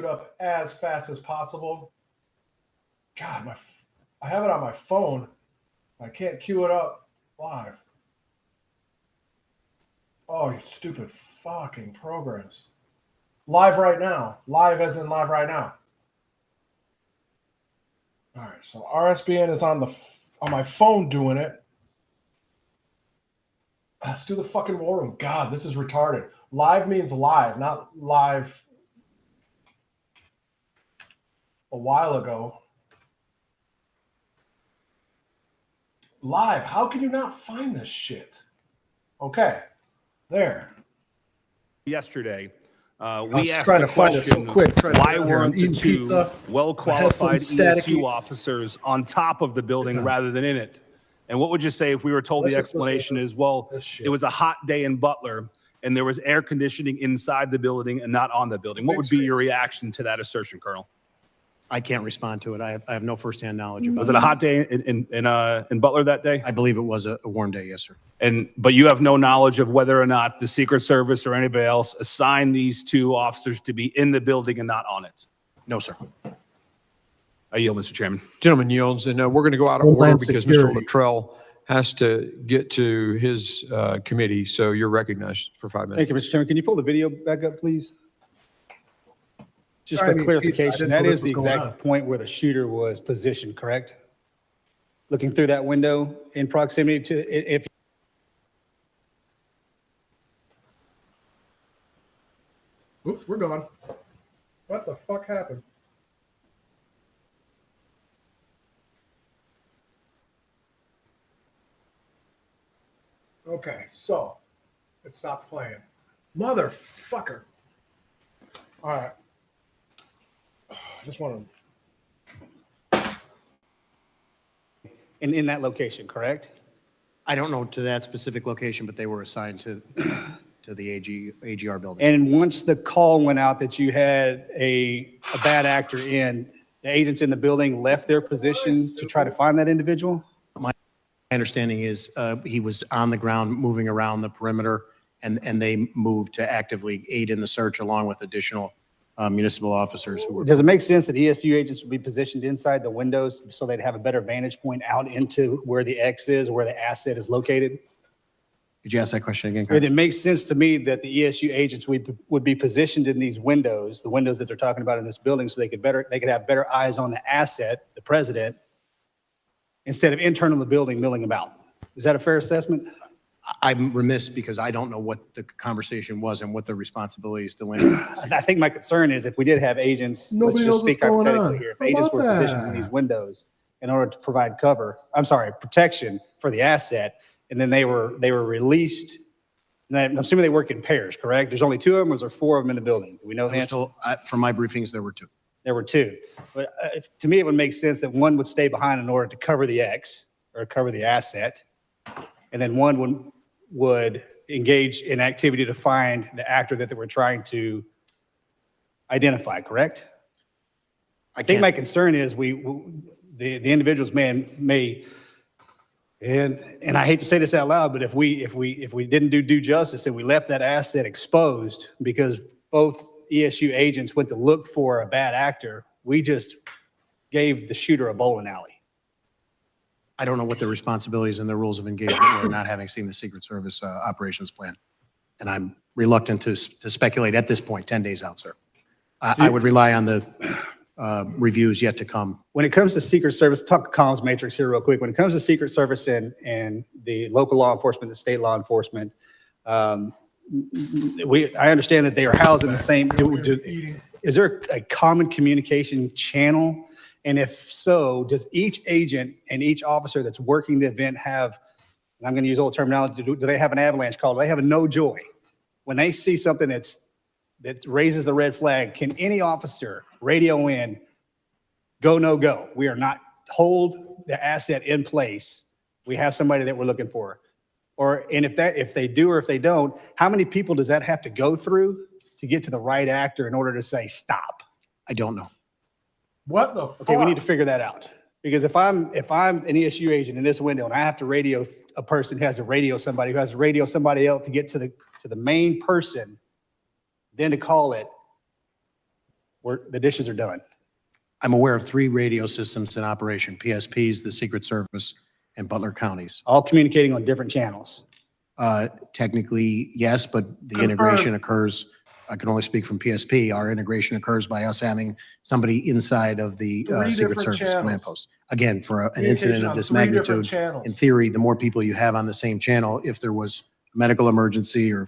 up as fast as possible. God, I have it on my phone. I can't queue it up live. Oh, you stupid fucking programs. Live right now. Live as in live right now. All right, so RSBN is on my phone doing it. Let's do the fucking war room. God, this is retarded. Live means live, not live a while ago. Live. How can you not find this shit? Okay. There. Yesterday, we asked trying the to find it so question, quick. why weren't the two pizza, well-qualified headphones ESU staticky. officers on top of the building rather than in it? And what would you say if we were told the explanation is, well, it was a hot day in Butler and there was air conditioning inside the building and not on the building? What would be your reaction to that assertion, Colonel? I can't respond to it. I have no firsthand knowledge about it. Was it a hot day in Butler that day? I believe it was a warm day, yes, sir. But you have no knowledge of whether or not the Secret Service or anybody else assigned these two officers to be in the building and not on it? No, sir. I yield, Mr. Chairman. Gentleman yields, and we're going to go out of order because Mr. Luttrell has to get to his committee, so you're recognized for 5 minutes. Thank you, Mr. Chairman. Can you pull the video back up, please? Just for clarification, that is the exact point where the shooter was positioned, correct? Looking through that window in proximity to, if Oops, we're gone. What the fuck happened? Okay, so it stopped playing. Motherfucker. All right. I just want to. and in that location, correct? I don't know to that specific location, but they were assigned to the AGR building. And once the call went out that you had a bad actor in, the agents in the building left their position to try to find that individual? My understanding is he was on the ground moving around the perimeter, and they moved to actively aid in the search along with additional municipal officers who were. Does it make sense that ESU agents would be positioned inside the windows so they'd have a better vantage point out into where the X is, where the asset is located? Could you ask that question again? It makes sense to me that the ESU agents would be positioned in these windows, the windows that they're talking about in this building, so they could have better eyes on the asset, the president, instead of internal to the building milling about. Is that a fair assessment? I'm remiss because I don't know what the conversation was and what the responsibilities delineated. I think my concern is if we did have agents, Nobody let's knows just speak what's going hypothetically on. here. If How agents about were positioned in that? these windows in order to provide protection for the asset, and then they were released. And I'm assuming they work in pairs, correct? There's only two of them, or is there four of them in the building? Do we know the answer? From my briefings, there were two. There were two. But to me, it would make sense that one would stay behind in order to cover the X or cover the asset. And then one would engage in activity to find the actor that they were trying to identify, correct? I think my concern is the individuals may, and I hate to say this out loud, but if we didn't do due justice and we left that asset exposed because both ESU agents went to look for a bad actor, we just gave the shooter a bowling alley. I don't know what the responsibilities and the rules of engagement were, not having seen the Secret Service operations plan. And I'm reluctant to speculate at this point, 10 days out, sir. I would rely on the reviews yet to come. When it comes to Secret Service, talk comms matrix here real quick. When it comes to Secret Service and the local law enforcement, the state law enforcement, I understand that they are housed in the same. Is there a common communication channel? And if so, does each agent and each officer that's working the event have, and I'm going to use old terminology, do they have an avalanche call? Do they have a no joy? When they see something that raises the red flag, can any officer radio in, go, no go? We are not, hold the asset in place. We have somebody that we're looking for. And if they do or if they don't, how many people does that have to go through to get to the right actor in order to say stop? I don't know. What the fuck? Okay, we need to figure that out. Because if I'm an ESU agent in this window and I have to radio a person who has to radio somebody who has to radio somebody else to get to the main person, then to call it, the dishes are done. I'm aware of 3 radio systems in operation, PSPs, the Secret Service, and Butler counties. All communicating on different channels. Technically, yes, but the integration occurs, I can only speak from PSP, our integration occurs by us having somebody inside of the 3 Secret different Service command channels. post. Again, for an Communication incident of on this 3 different magnitude, channels. in theory, the more people you have on the same channel, if there was a medical emergency or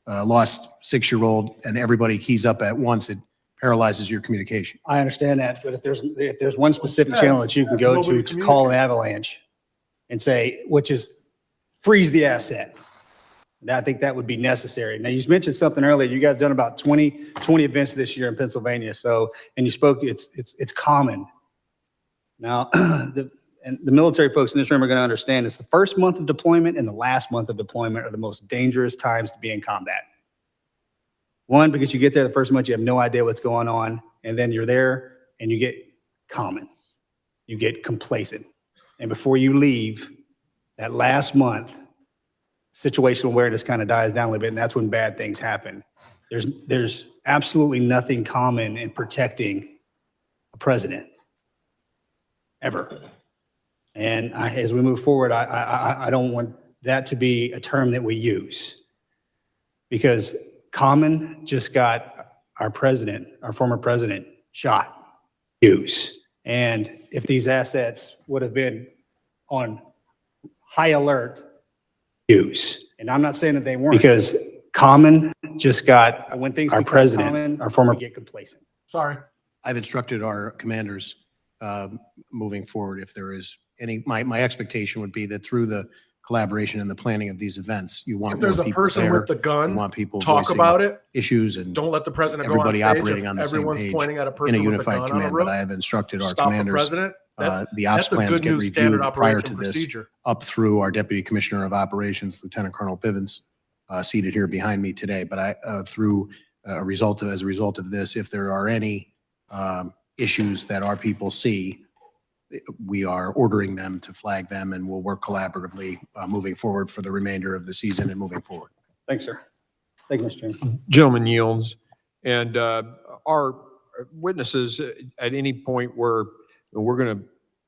lost 6-year-old and everybody keys up at once, it paralyzes your communication. I understand that, but if there's one specific channel that you can go Nobody to call an avalanche and say, which is freeze the asset, I think that would be necessary. Now, you mentioned something earlier. You guys done about 20 events this year in Pennsylvania. So, and you spoke, it's common. Now, the military folks in this room are going to understand it's the first month of deployment and the last month of deployment are the most dangerous times to be in combat. One, because you get there the first month, you have no idea what's going on. And then you're there and you get common. You get complacent. And before you leave, that last month, situational awareness kind of dies down a little bit. And that's when bad things happen. There's absolutely nothing common in protecting a president, ever. And as we move forward, I don't want that to be a term that we use, because common just got our president, our former president, shot. Use. And if these assets would have been on high alert, use. And I'm not saying that they weren't, because common just got, when things our president, common, our former, get complacent. Sorry. I've instructed our commanders moving forward, if there is any, my expectation would be that through the collaboration and the planning of these events, you want If there's more a people person there, with the gun, you want people talk voicing about it. issues and Don't let the president everybody go on stage operating if on the same everyone's page pointing at a person in a with unified gun on command. road. But I have instructed our Stop the commanders, president. the ops That's a plans good get news standard reviewed prior operation to this, procedure. up through our Deputy Commissioner of Operations, Lieutenant Colonel Bivens, seated here behind me today. But as a result of this, if there are any issues that our people see, we are ordering them to flag them, and we'll work collaboratively moving forward for the remainder of the season and moving forward. Thanks, sir. Thank you, Mr. Chairman. Gentleman yields. And our witnesses, at any point where we're going to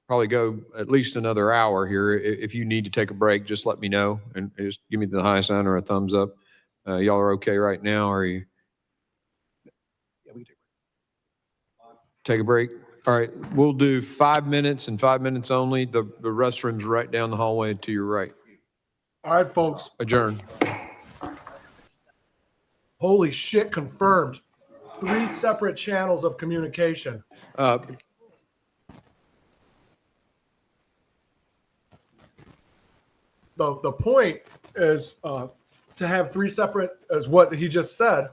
probably go at least another hour here, if you need to take a break, just let me know and just give me the high sign or a thumbs up. Y'all are okay right now? Or are you? Yeah, we do. Take a break? All right, we'll do 5 minutes and 5 minutes only. The restroom's right down the hallway to your right. All right, folks. Adjourn. Holy shit, confirmed. 3 separate channels of communication. The point is to have 3 separate, as what he just said,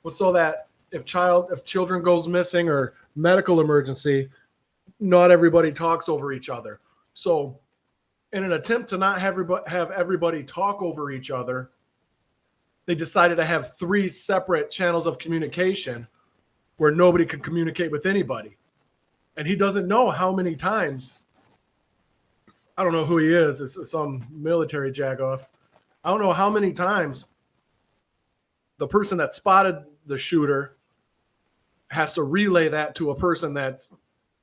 was so that if children goes missing or medical emergency, not everybody talks over each other. So in an attempt to not have everybody talk over each other, they decided to have 3 separate channels of communication where nobody could communicate with anybody. And he doesn't know how many times, I don't know who he is, it's some military jagoff. I don't know how many times the person that spotted the shooter has to relay that to a person that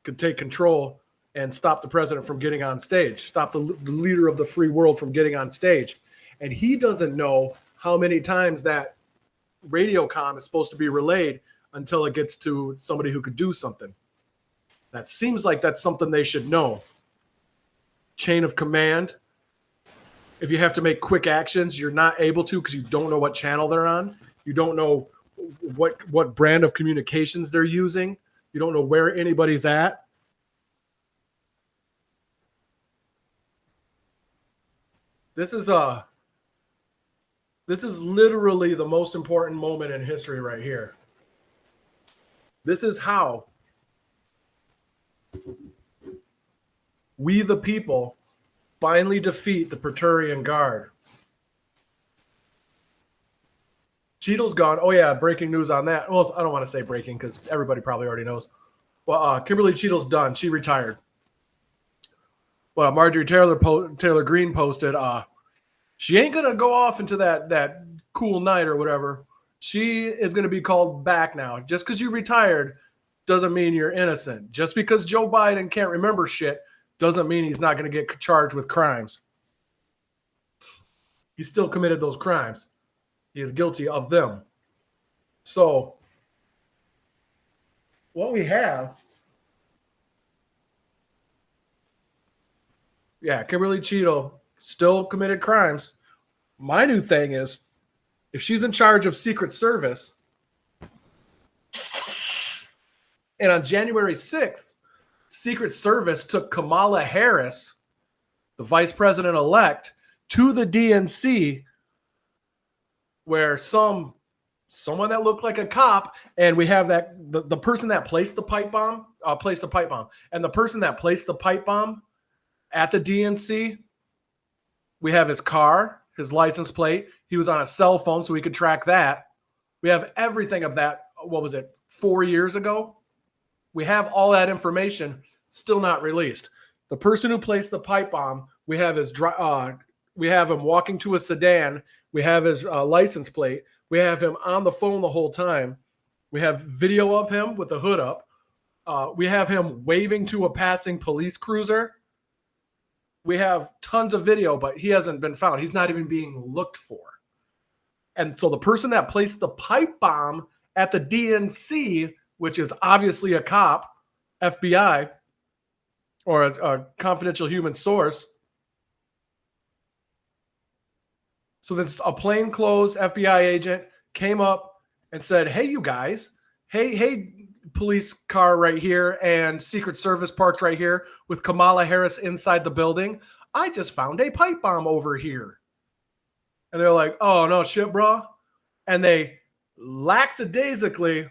could take control and stop the president from getting on stage, stop the leader of the free world from getting on stage. And he doesn't know how many times that radio comm is supposed to be relayed until it gets to somebody who could do something. That seems like that's something they should know. Chain of command. If you have to make quick actions, you're not able to because you don't know what channel they're on. You don't know what brand of communications they're using. You don't know where anybody's at. This is literally the most important moment in history right here. This is how we, the people, finally defeat the Praetorian Guard. Cheadle's gone. Oh, yeah, breaking news on that. Well, I don't want to say breaking because everybody probably already knows. Well, Kimberly Cheadle's done. She retired. Well, Marjorie Taylor Greene posted, she ain't going to go off into that cool night or whatever She is going to be called back now. Just because you retired doesn't mean you're innocent. Just because Joe Biden can't remember shit doesn't mean he's not going to get charged with crimes. He still committed those crimes. He is guilty of them. So, what we have, yeah, Kimberly Cheeto still committed crimes. My new thing is, if she's in charge of Secret Service, and on January 6th, Secret Service took Kamala Harris, the vice president-elect, to the DNC, where someone that looked like a cop, and we have that the person that placed the pipe bomb, and the person that placed the pipe bomb at the DNC, we have his car, his license plate. He was on a cell phone, so we could track that. We have everything of that. What was it? 4 years ago. We have all that information, still not released. The person who placed the pipe bomb, we have him walking to a sedan. We have his license plate. We have him on the phone the whole time. We have video of him with the hood up. We have him waving to a passing police cruiser. We have tons of video, but he hasn't been found. He's not even being looked for. And so the person that placed the pipe bomb at the DNC, which is obviously a cop, FBI, or a confidential human source. So this a plainclothes FBI agent came up and said, "Hey, you guys, hey, police car right here and Secret Service parked right here with Kamala Harris inside the building. I just found a pipe bomb over here." And they're like, "Oh, no shit, bro." And they lackadaisically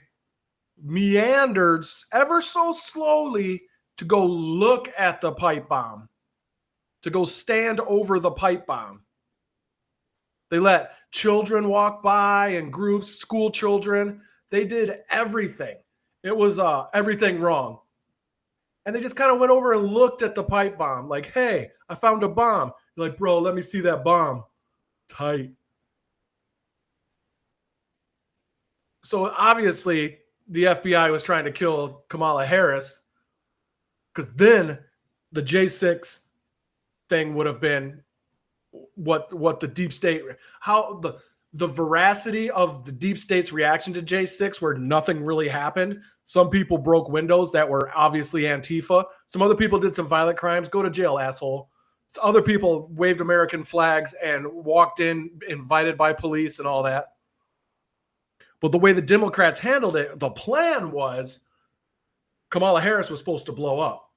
meandered ever so slowly to go look at the pipe bomb, to go stand over the pipe bomb. They let children walk by in groups, school children. They did everything. It was everything wrong. And they just kind of went over and looked at the pipe bomb like, "Hey, I found a bomb." You're like, "Bro, let me see that bomb." Tight. So obviously the FBI was trying to kill Kamala Harris, because then the J6 thing would have been what the deep state, how the veracity of the deep state's reaction to J6, where nothing really happened. Some people broke windows that were obviously Antifa. Some other people did some violent crimes. Go to jail, asshole. Other people waved American flags and walked in invited by police and all that. But the way the Democrats handled it, the plan was Kamala Harris was supposed to blow up.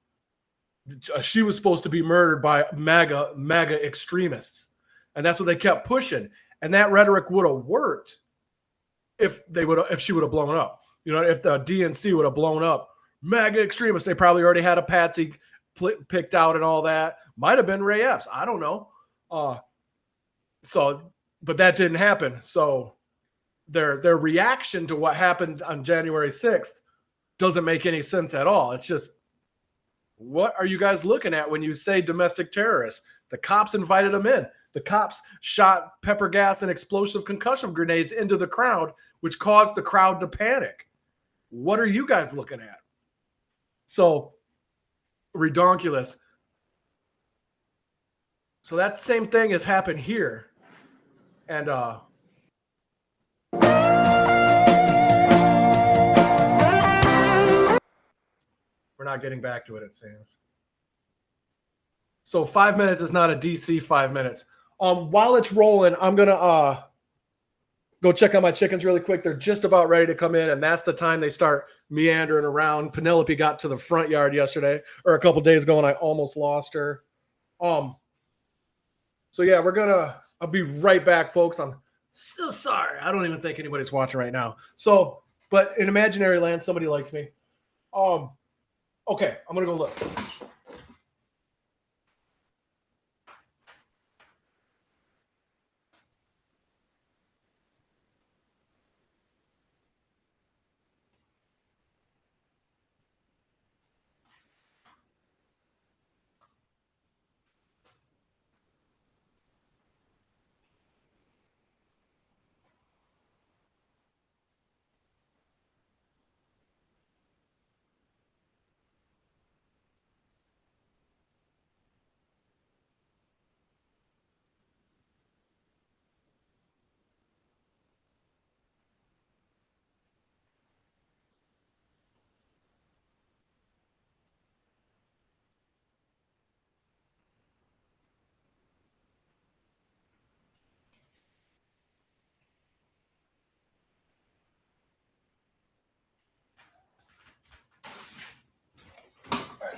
She was supposed to be murdered by MAGA extremists. And that's what they kept pushing. And that rhetoric would have worked if she would have blown up. You know, if the DNC would have blown up, MAGA extremists, they probably already had a patsy picked out and all that. Might have been Ray Epps. I don't know. But that didn't happen. So their reaction to what happened on January 6th doesn't make any sense at all. It's just, what are you guys looking at when you say domestic terrorists? The cops invited them in. The cops shot pepper gas and explosive concussion grenades into the crowd, which caused the crowd to panic. What are you guys looking at? So, redonkulous. So that same thing has happened here. And we're not getting back to it seems. So 5 minutes is not a DC 5 minutes. While it's rolling, I'm gonna go check on my chickens really quick. They're just about ready to come in, and that's the time they start meandering around. Penelope got to the front yard yesterday, or a couple days ago, and I almost lost her. So yeah, I'll be right back, folks. I'm so sorry. I don't even think anybody's watching right now. So, but in imaginary land, somebody likes me. Okay, I'm gonna go look.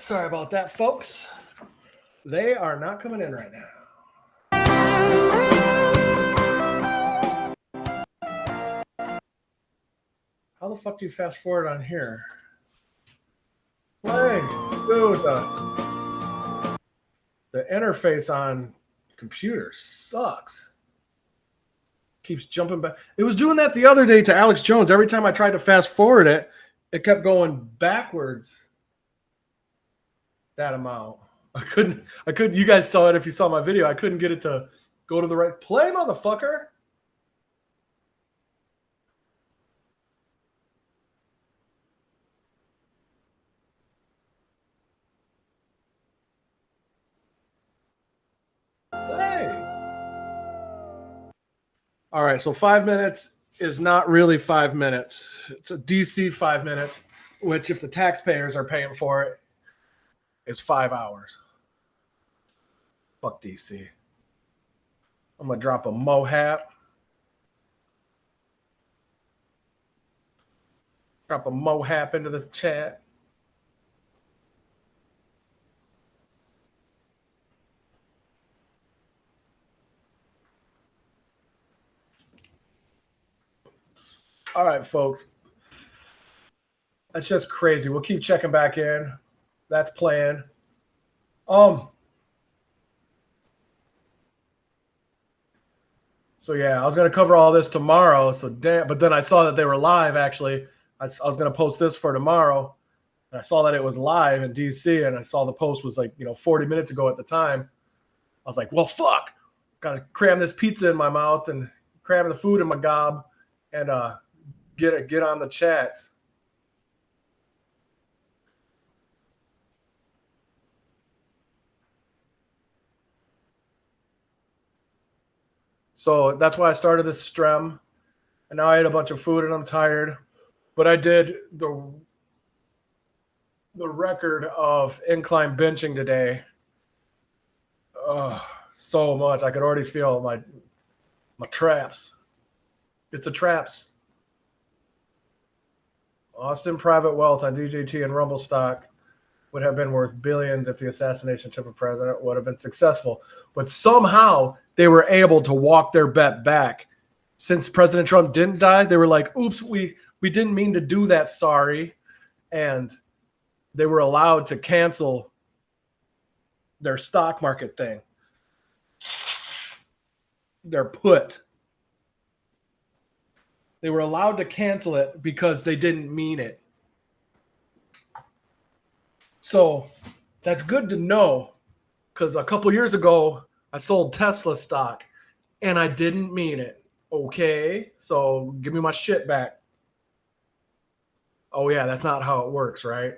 Sorry about that, folks. They are not coming in right now. How the fuck do you fast forward on here? Play. Dude, the interface on computers sucks. Keeps jumping back. It was doing that the other day to Alex Jones. Every time I tried to fast forward it, it kept going backwards. That amount. I couldn't, you guys saw it if you saw my video. I couldn't get it to go to the right play, motherfucker. Hey. All right, so 5 minutes is not really 5 minutes. It's a DC 5 minutes, which if the taxpayers are paying for it, is 5 hours. Fuck DC. I'm gonna drop a mohap. Drop a mohap into this chat. All right, folks. That's just crazy. We'll keep checking back in. That's playing. So yeah, I was gonna cover all this tomorrow. So damn, but then I saw that they were live. Actually, I was gonna post this for tomorrow, and I saw that it was live in DC, and I saw the post was like 40 minutes ago at the time. I was like, well, fuck, gotta cram this pizza in my mouth and cram the food in my gob, and get on the chats. So that's why I started this strem. And now I ate a bunch of food and I'm tired. But I did the record of incline benching today. So much. I could already feel my traps. It's a traps. Austin private wealth on DJT and Rumble stock would have been worth billions if the assassination attempt of president would have been successful. But somehow they were able to walk their bet back. Since President Trump didn't die, they were like, oops, we didn't mean to do that, sorry. And they were allowed to cancel their stock market thing. Their put. They were allowed to cancel it because they didn't mean it. So that's good to know, because a couple years ago, I sold Tesla stock and I didn't mean it. Okay, so give me my shit back. Oh yeah, that's not how it works, right?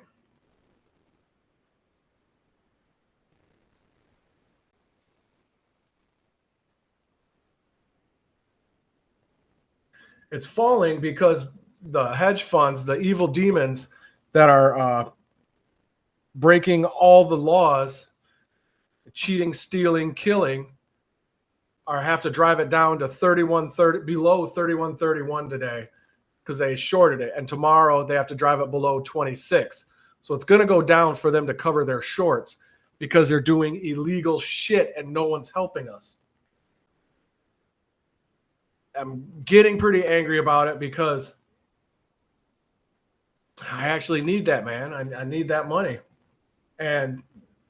It's falling because the hedge funds, the evil demons that are breaking all the laws, cheating, stealing, killing, have to drive it down to 31.30, below 31.31 today, because they shorted it. And tomorrow they have to drive it below 26. So it's going to go down for them to cover their shorts because they're doing illegal shit and no one's helping us. I'm getting pretty angry about it because I actually need that, man. I need that money. And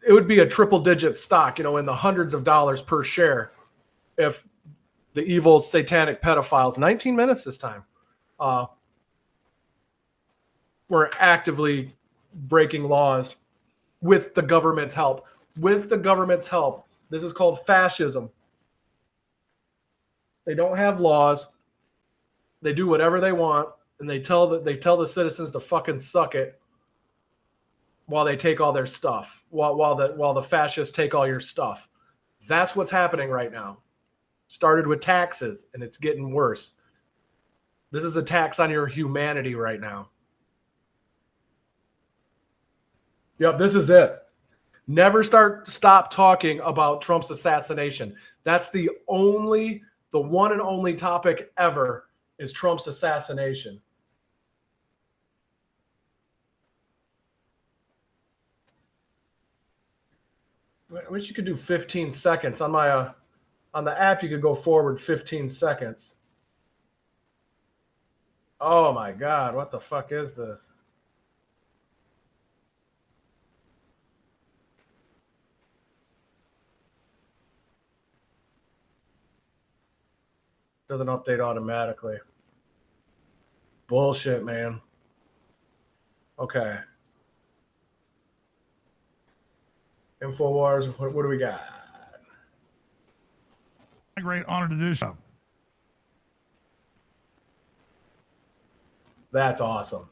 it would be a triple-digit stock, in the hundreds of dollars per share if the evil satanic pedophiles, 19 minutes this time, were actively breaking laws with the government's help. With the government's help. This is called fascism. They don't have laws. They do whatever they want, and they tell the citizens to fucking suck it while they take all their stuff. While the fascists take all your stuff. That's what's happening right now. Started with taxes, and it's getting worse. This is a tax on your humanity right now. Yep, this is it. Never stop talking about Trump's assassination. That's the one and only topic ever is Trump's assassination. I wish you could do 15 seconds on my on the app. You could go forward 15 seconds. Oh my God, what the fuck is this? Doesn't update automatically. Bullshit, man. Okay. InfoWars, what do we got? A great honor to do so. That's awesome.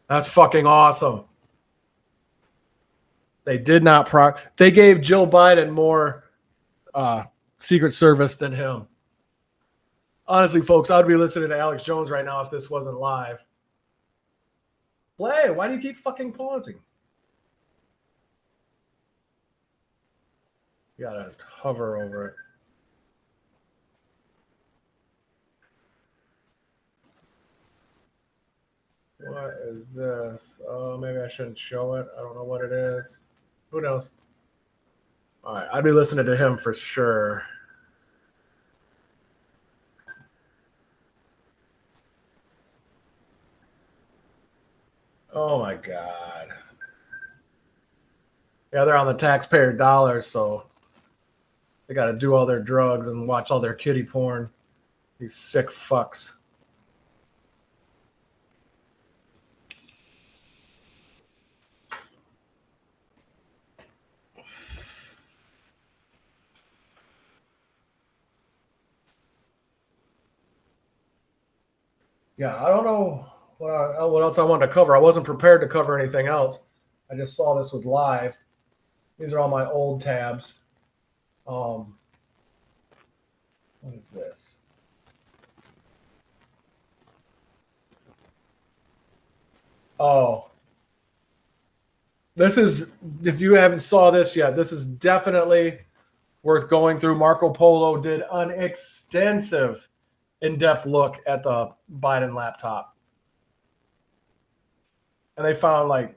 That's fucking awesome. They did not they gave Joe Biden more Secret Service than him. Honestly, folks, I'd be listening to Alex Jones right now if this wasn't live. Play, why do you keep fucking pausing? You gotta hover over it. What is this? Oh, maybe I shouldn't show it. I don't know what it is. Who knows? All right, I'd be listening to him for sure. Oh my God. Yeah, they're on the taxpayer dollars, so they got to do all their drugs and watch all their kiddie porn. These sick fucks. Yeah, I don't know what else I wanted to cover. I wasn't prepared to cover anything else. I just saw this was live. These are all my old tabs. What is this? Oh, this is, if you haven't saw this yet, this is definitely worth going through. Marco Polo did an extensive in-depth look at the Biden laptop. And they found, like,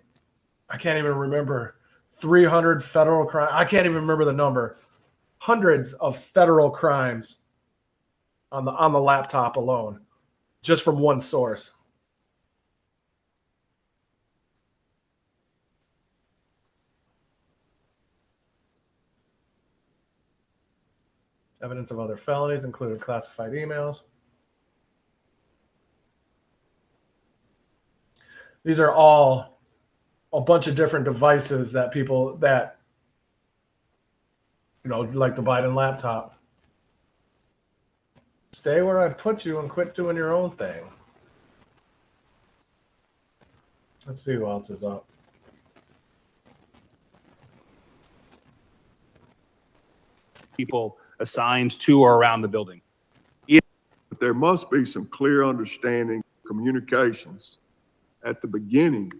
I can't even remember, 300 federal crimes. I can't even remember the number. Hundreds of federal crimes on the laptop alone, just from one source. Evidence of other felonies included classified emails. These are all a bunch of different devices that people that, you know, like the Biden laptop. Stay where I put you and quit doing your own thing. Let's see who else is up. People assigned to or around the building. But there must be some clear understanding, communications at the beginning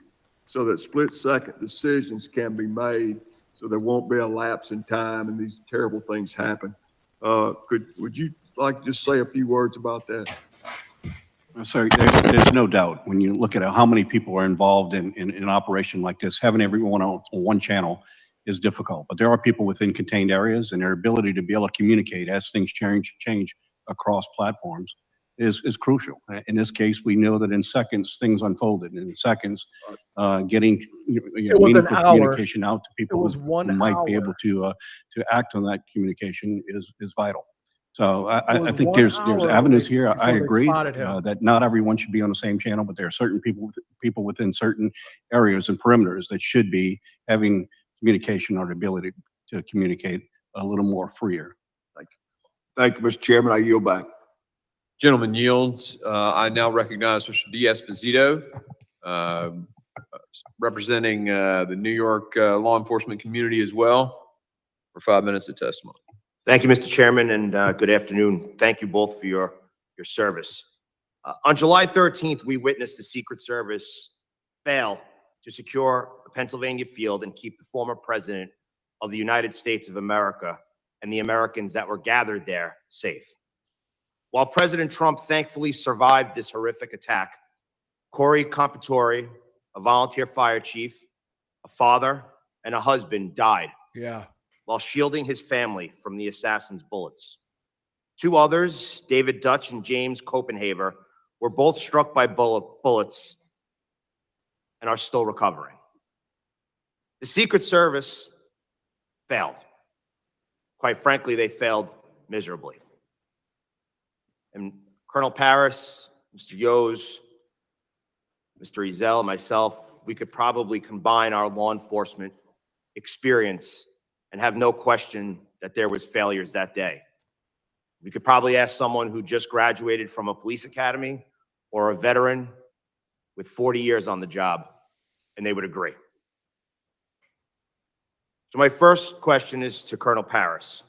so that split-second decisions can be made so there won't be a lapse in time and these terrible things happen. Would you like to just say a few words about that? Sorry, there's no doubt when you look at how many people are involved in an operation like this, having everyone on one channel is difficult. But there are people within contained areas, and their ability to be able to communicate as things change across platforms is crucial. In this case, we know that in seconds things unfolded, and in seconds, getting meaningful communication out to people who might be able to act on that communication is vital. So I think there's avenues here. I agree that not everyone should be on the same channel, but there are certain people within certain areas and perimeters that should be having communication or the ability to communicate a little more freer. Thank you, Mr. Chairman. I yield back. Gentleman yields. I now recognize Mr. D'Esposito, representing the New York law enforcement community as well, for 5 minutes of testimony. Thank you, Mr. Chairman, and good afternoon. Thank you both for your service. On July 13th, we witnessed the Secret Service fail to secure the Pennsylvania field and keep the former president of the United States of America and the Americans that were gathered there safe. While President Trump thankfully survived this horrific attack, Corey Compatore, a volunteer fire chief, a father, and a husband died. Yeah. while shielding his family from the assassin's bullets. Two others, David Dutch and James Copenhaver, were both struck by bullets and are still recovering. The Secret Service failed. Quite frankly, they failed miserably. And Colonel Paris, Mr. Yos, Mr. Ezel, myself, we could probably combine our law enforcement experience and have no question that there was failures that day. We could probably ask someone who just graduated from a police academy or a veteran with 40 years on the job, and they would agree. So my first question is to Colonel Paris.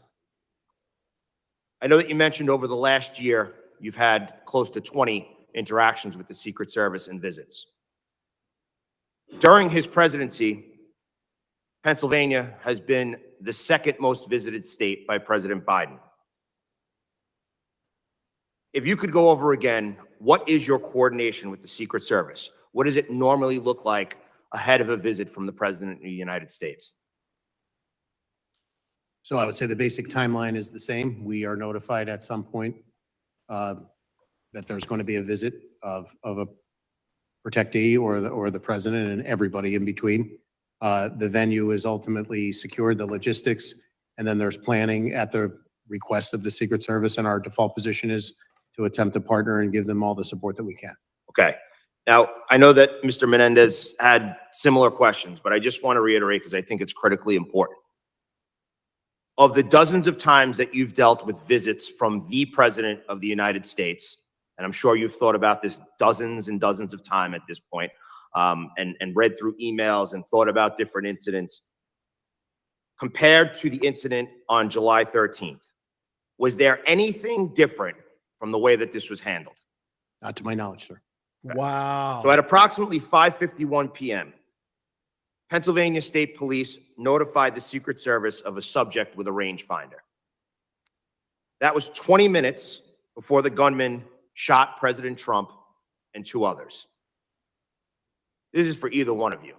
I know that you mentioned over the last year, you've had close to 20 interactions with the Secret Service and visits. During his presidency, Pennsylvania has been the second most visited state by President Biden. If you could go over again, what is your coordination with the Secret Service? What does it normally look like ahead of a visit from the President of the United States? So I would say the basic timeline is the same. We are notified at some point that there's going to be a visit of a protectee or the president and everybody in between. The venue is ultimately secured, the logistics, and then there's planning at the request of the Secret Service, and our default position is to attempt to partner and give them all the support that we can. Okay. Now, I know that Mr. Menendez had similar questions, but I just want to reiterate because I think it's critically important. Of the dozens of times that you've dealt with visits from the President of the United States, and I'm sure you've thought about this dozens and dozens of times at this point, and read through emails and thought about different incidents, compared to the incident on July 13th, was there anything different from the way that this was handled? Not to my knowledge, sir. Wow. So at approximately 5:51 p.m., Pennsylvania State Police notified the Secret Service of a subject with a rangefinder. That was 20 minutes before the gunman shot President Trump and two others. This is for either one of you.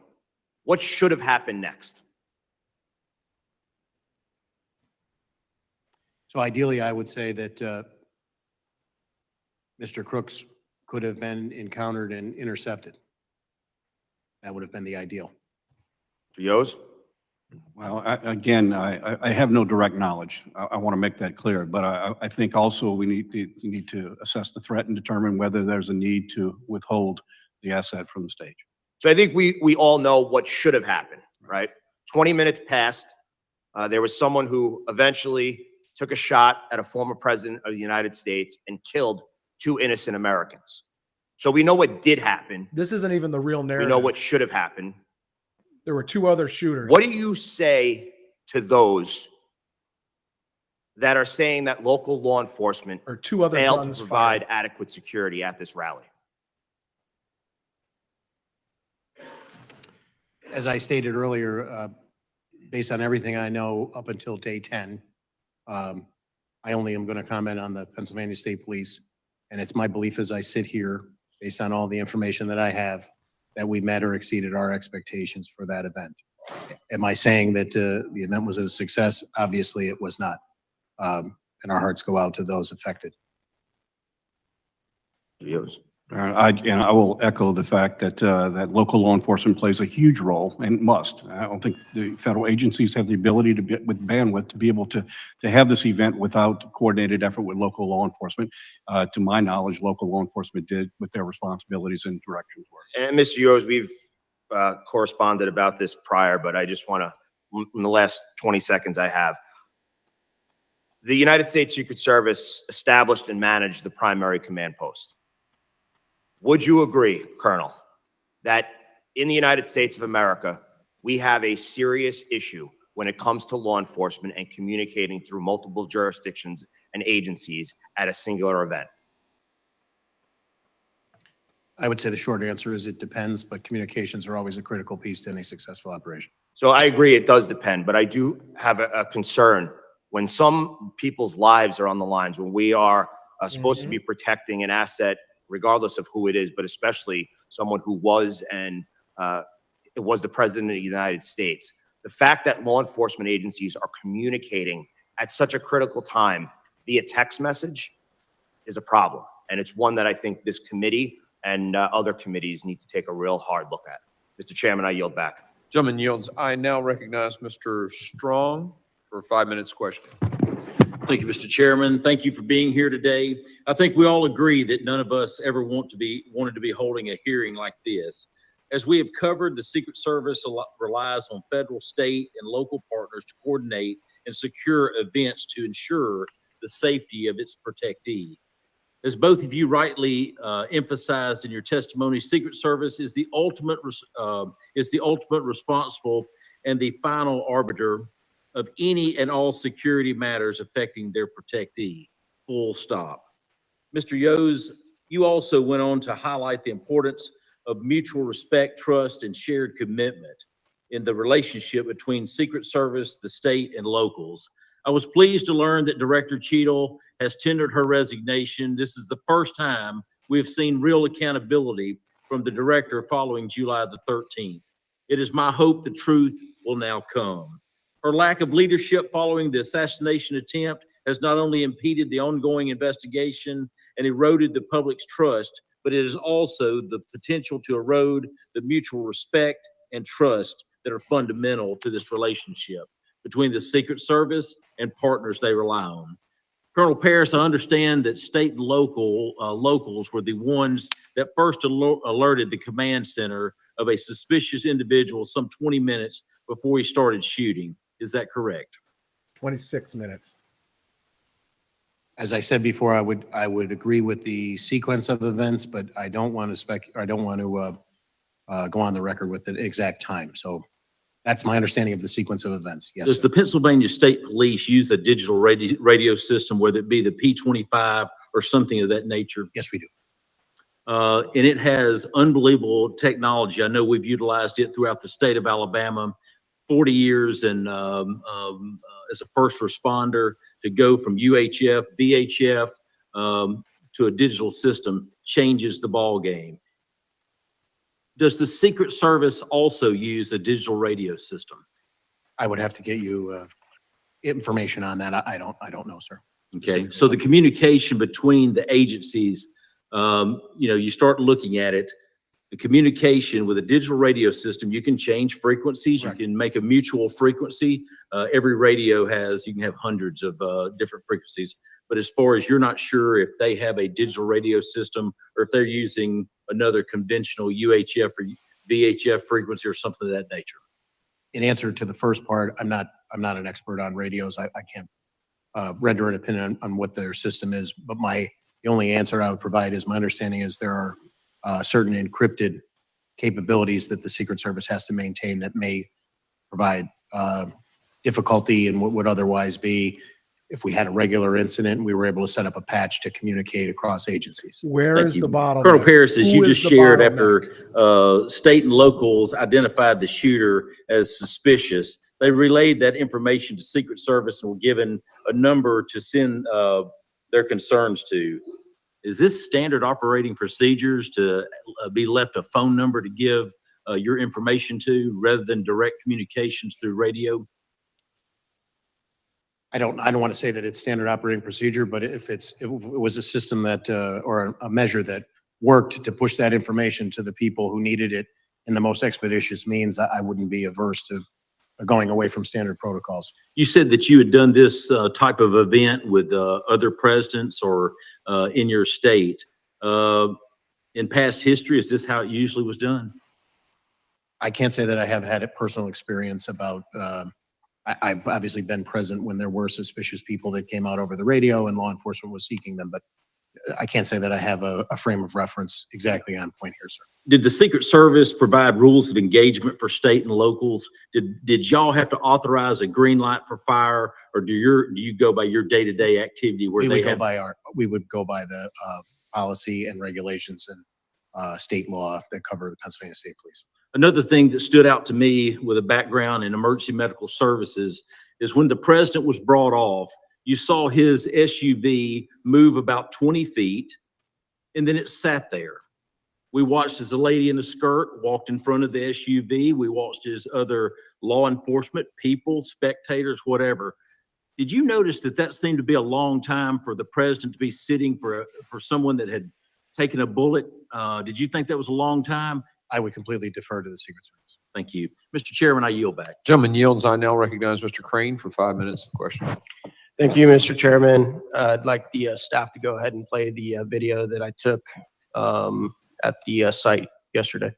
What should have happened next? So ideally, I would say that Mr. Crooks could have been encountered and intercepted. That would have been the ideal. Yos? Well, I have no direct knowledge. I want to make that clear, but I think also we need to assess the threat and determine whether there's a need to withhold the asset from the stage. So I think we all know what should have happened, right? 20 minutes passed. There was someone who eventually took a shot at a former president of the United States and killed two innocent Americans. So we know what did happen. This isn't even the real We narrative. know what should have happened. There were two other shooters. What do you say to those that are saying that local law enforcement Or two other failed to guns provide fired. adequate security at this rally? As I stated earlier, based on everything I know up until day 10, I only am going to comment on the Pennsylvania State Police. And it's my belief as I sit here, based on all the information that I have, that we met or exceeded our expectations for that event. Am I saying that the event was a success? Obviously, it was not. And our hearts go out to those affected. Yos. I will echo the fact that that local law enforcement plays a huge role and must. I don't think the federal agencies have the ability to be with bandwidth to be able to have this event without coordinated effort with local law enforcement. To my knowledge, local law enforcement did what their responsibilities and directions were. And Mr. Yos, we've corresponded about this prior, but I just want to, in the last 20 seconds I have, the United States Secret Service established and managed the primary command post. Would you agree, Colonel, that in the United States of America, we have a serious issue when it comes to law enforcement and communicating through multiple jurisdictions and agencies at a singular event? I would say the short answer is it depends, but communications are always a critical piece to any successful operation. So I agree it does depend, but I do have a concern when some people's lives are on the lines, when we are supposed to be protecting an asset regardless of who it is, but especially someone who was and it was the president of the United States. The fact that law enforcement agencies are communicating at such a critical time via text message is a problem. And it's one that I think this committee and other committees need to take a real hard look at. Mr. Chairman, I yield back. Gentleman yields. I now recognize Mr. Strong for 5 minutes question. Thank you, Mr. Chairman. Thank you for being here today. I think we all agree that none of us ever wanted to be holding a hearing like this. As we have covered, the Secret Service relies on federal, state, and local partners to coordinate and secure events to ensure the safety of its protectee. As both of you rightly emphasized in your testimony, Secret Service is the ultimate responsible and the final arbiter of any and all security matters affecting their protectee, full stop. Mr. Yos, you also went on to highlight the importance of mutual respect, trust, and shared commitment in the relationship between Secret Service, the state, and locals. I was pleased to learn that Director Cheadle has tendered her resignation. This is the first time we have seen real accountability from the director following July the 13th. It is my hope the truth will now come. Her lack of leadership following the assassination attempt has not only impeded the ongoing investigation and eroded the public's trust, but it is also the potential to erode the mutual respect and trust that are fundamental to this relationship between the Secret Service and partners they rely on. Colonel Paris, I understand that state and locals were the ones that first alerted the command center of a suspicious individual some 20 minutes before he started shooting. Is that correct? 26 minutes. As I said before, I would agree with the sequence of events, but I don't want to go on the record with the exact time. So that's my understanding of the sequence of events. Yes. Does Sir. the Pennsylvania State Police use a digital radio system, whether it be the P25 or something of that nature? Yes, we do. And it has unbelievable technology. I know we've utilized it throughout the state of Alabama, 40 years and as a first responder to go from UHF, VHF to a digital system changes the ball game. Does the Secret Service also use a digital radio system? I would have to get you information on that. I don't know, sir. Okay, so the communication between the agencies, you start looking at it, the communication with a digital radio system, you can change frequencies, Correct. You can make a mutual frequency. Every radio you can have hundreds of different frequencies. But as far as you're not sure if they have a digital radio system or if they're using another conventional UHF or VHF frequency or something of that nature. In answer to the first part, I'm not an expert on radios. I can't render an opinion on what their system is, but the only answer I would provide is my understanding is there are certain encrypted capabilities that the Secret Service has to maintain that may provide difficulty in what would otherwise be if we had a regular incident and we were able to set up a patch to communicate across agencies. Where Thank is you. the bottleneck? Colonel Paris, as you Who is just the shared, bottleneck? after state and locals identified the shooter as suspicious, they relayed that information to Secret Service and were given a number to send their concerns to. Is this standard operating procedures to be left a phone number to give your information to rather than direct communications through radio? I don't want to say that it's standard operating procedure, but if it was a system that, or a measure that worked to push that information to the people who needed it in the most expeditious means, I wouldn't be averse to going away from standard protocols. You said that you had done this type of event with other presidents or in your state. In past history, is this how it usually was done? I can't say that I have had a personal experience about, I've obviously been present when there were suspicious people that came out over the radio and law enforcement was seeking them, but I can't say that I have a frame of reference exactly on point here, sir. Did the Secret Service provide rules of engagement for state and locals? Did y'all have to authorize a green light for fire, or do you go by your day-to-day activity where We they would go by the policy and regulations and state law that cover the Pennsylvania State Police. Another thing that stood out to me with a background in emergency medical services is when the president was brought off, you saw his SUV move about 20 feet and then it sat there. We watched as a lady in a skirt walked in front of the SUV. We watched as other law enforcement, people, spectators, whatever. Did you notice that that seemed to be a long time for the president to be sitting for someone that had taken a bullet? Did you think that was a long time? I would completely defer to the Secret Service. Thank you. Mr. Chairman, I yield back. Gentleman yields. I now recognize Mr. Crane for 5 minutes of question. Thank you, Mr. Chairman. I'd like the staff to go ahead and play the video that I took at the site yesterday.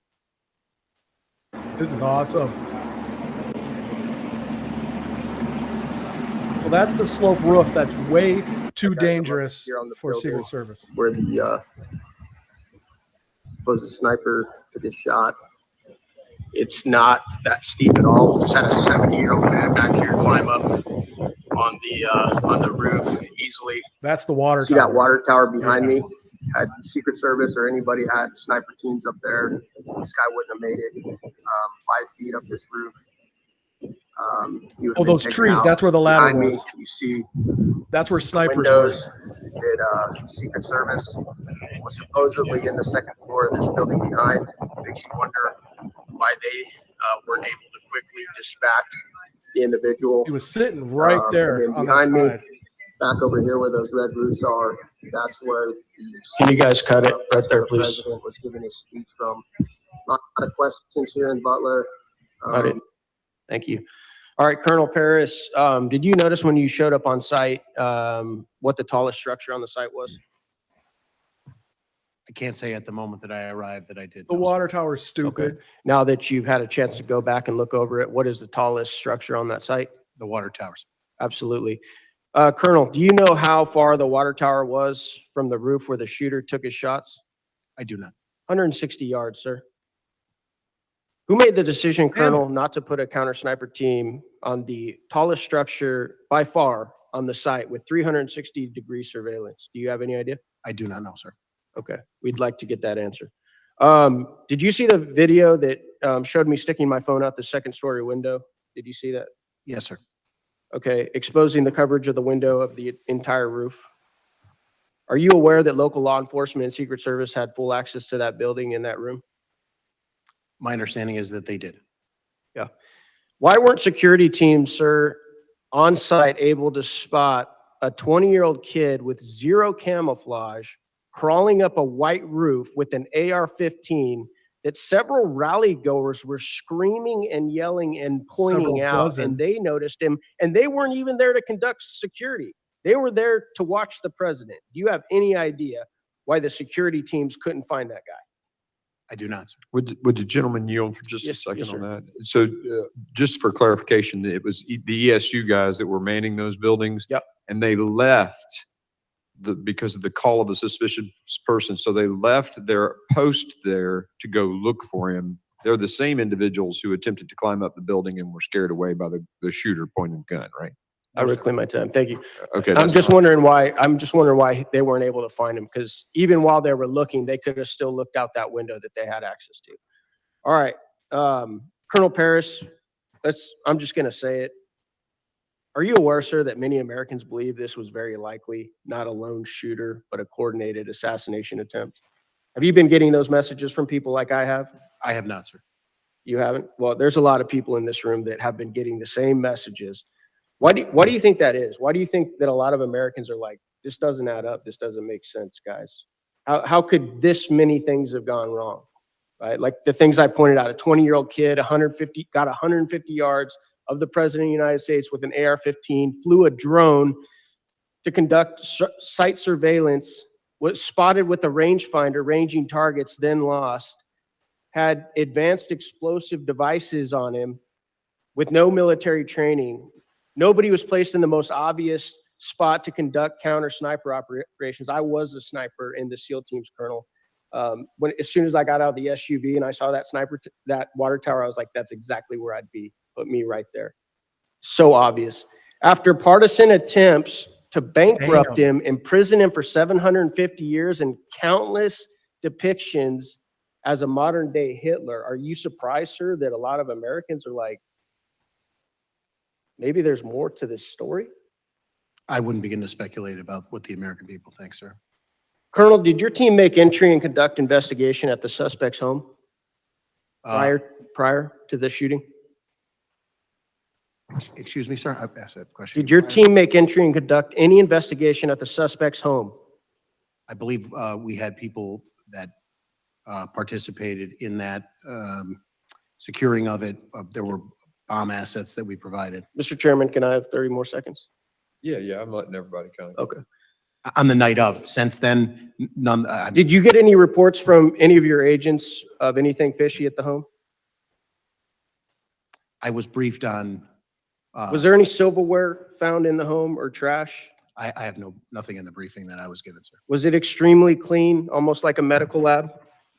This is awesome. So that's the slope roof. That's way too dangerous Here on the for building. Secret Service. Where the supposed sniper took his shot. It's not that steep at all. We just had a 70-year-old man back here climb up on the roof easily. That's the water See tower. that water tower behind me? Had Secret Service or anybody had sniper teams up there, this guy wouldn't have made it 5 feet up this roof. He would have Oh, been those taken trees. out. That's where the ladder Behind me, was. you see That's where snipers windows were. that Secret Service was supposedly in the second floor of this building behind. Makes you wonder why they weren't able to quickly dispatch the individual. He was sitting right there. And then on behind that me, side. back over here where those red roofs are, that's where the Can you guys cut it right there, the please? president was giving his speech from. A lot of questions here in Butler. Got it. Thank you. All right, Colonel Paris, did you notice when you showed up on site, what the tallest structure on the site was? I can't say at the moment that I arrived that I did. The know, sir. water tower's stupid. Now that you've had a chance to go back and look over it, what is the tallest structure on that site? The water towers. Absolutely. Colonel, do you know how far the water tower was from the roof where the shooter took his shots? I do not. 160 yards, sir. Who made the decision, Colonel, not to put a counter sniper team on the tallest structure by far on the site with 360-degree surveillance? Do you have any idea? I do not know, sir. Okay, we'd like to get that answer. Did you see the video that showed me sticking my phone out the second-story window? Did you see that? Yes, sir. Okay, exposing the coverage of the window of the entire roof. Are you aware that local law enforcement and Secret Service had full access to that building in that room? My understanding is that they did. Yeah. Why weren't security teams, sir, on site able to spot a 20-year-old kid with zero camouflage crawling up a white roof with an AR-15 that several rally goers were screaming and yelling and pointing Several out, dozen. and they noticed him, and they weren't even there to conduct security. They were there to watch the president. Do you have any idea why the security teams couldn't find that guy? I do not, sir. Would the gentleman yield for just a Yes, second yes, on that? So just for clarification, it was the ESU guys that were manning those buildings? Yep. And they left because of the call of the suspicious person. So they left their post there to go look for him. They're the same individuals who attempted to climb up the building and were scared away by the shooter pointing the gun, right? I reclaim my time. Thank you. Okay. I'm that's just fine. wondering why they weren't able to find him, because even while they were looking, they could have still looked out that window that they had access to. All right, Colonel Paris, I'm just gonna say it. Are you aware, sir, that many Americans believe this was very likely not a lone shooter, but a coordinated assassination attempt? Have you been getting those messages from people like I have? I have not, sir. You haven't? Well, there's a lot of people in this room that have been getting the same messages. Why do you think that is? Why do you think that a lot of Americans are like, this doesn't add up, this doesn't make sense, guys? How could this many things have gone wrong? Right? Like the things I pointed out, a 20-year-old kid, got 150 yards of the president of the United States with an AR-15, flew a drone to conduct site surveillance, was spotted with a rangefinder ranging targets, then lost, had advanced explosive devices on him with no military training. Nobody was placed in the most obvious spot to conduct counter sniper operations. I was a sniper in the SEAL teams, Colonel. As soon as I got out of the SUV and I saw that that water tower, I was like, that's exactly where I'd be. Put me right there. So obvious. After partisan attempts to bankrupt him, imprison him for 750 years, and countless depictions as a modern day Hitler, are you surprised, sir, that a lot of Americans are like, maybe there's more to this story? I wouldn't begin to speculate about what the American people think, sir. Colonel, did your team make entry and conduct investigation at the suspect's home prior to the shooting? Excuse me, sir, I asked that question. Did your team make entry and conduct any investigation at the suspect's home? I believe we had people that participated in that securing of it. There were bomb assets that we provided. Mr. Chairman, can I have 30 more seconds? Yeah, I'm letting everybody kind of. Okay. On the night of. Since then, none. Did you get any reports from any of your agents of anything fishy at the home? I was briefed on. Was there any silverware found in the home or trash? I have nothing in the briefing that I was given, sir. Was it extremely clean, almost like a medical lab?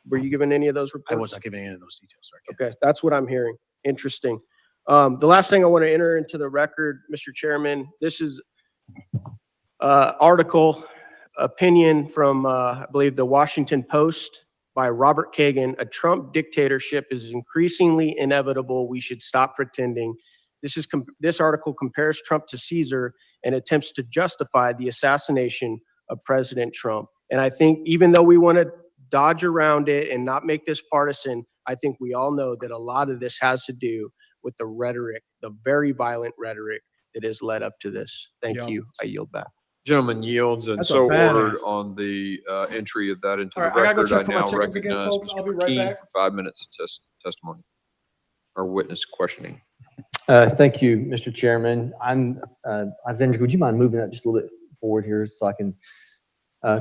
Were you given any of those reports? I was not giving any of those details, sir. Okay, that's what I'm hearing. Interesting. The last thing I want to enter into the record, Mr. Chairman, this is article opinion from, I believe, the Washington Post by Robert Kagan. A Trump dictatorship is increasingly inevitable. We should stop pretending. This article compares Trump to Caesar and attempts to justify the assassination of President Trump. And I think even though we want to dodge around it and not make this partisan, I think we all know that a lot of this has to do with the rhetoric, the very violent rhetoric that has led up to this. Thank you. I yield back. Gentleman yields, and That's a so badass. ordered on the entry of that into All the right, I gotta go record. I check for my now chickens again, recognize folks. I'll be Mr. right McKee back. for 5 minutes of testimony or witness questioning. Thank you, Mr. Chairman. Alexander, would you mind moving that just a little bit forward here so I can,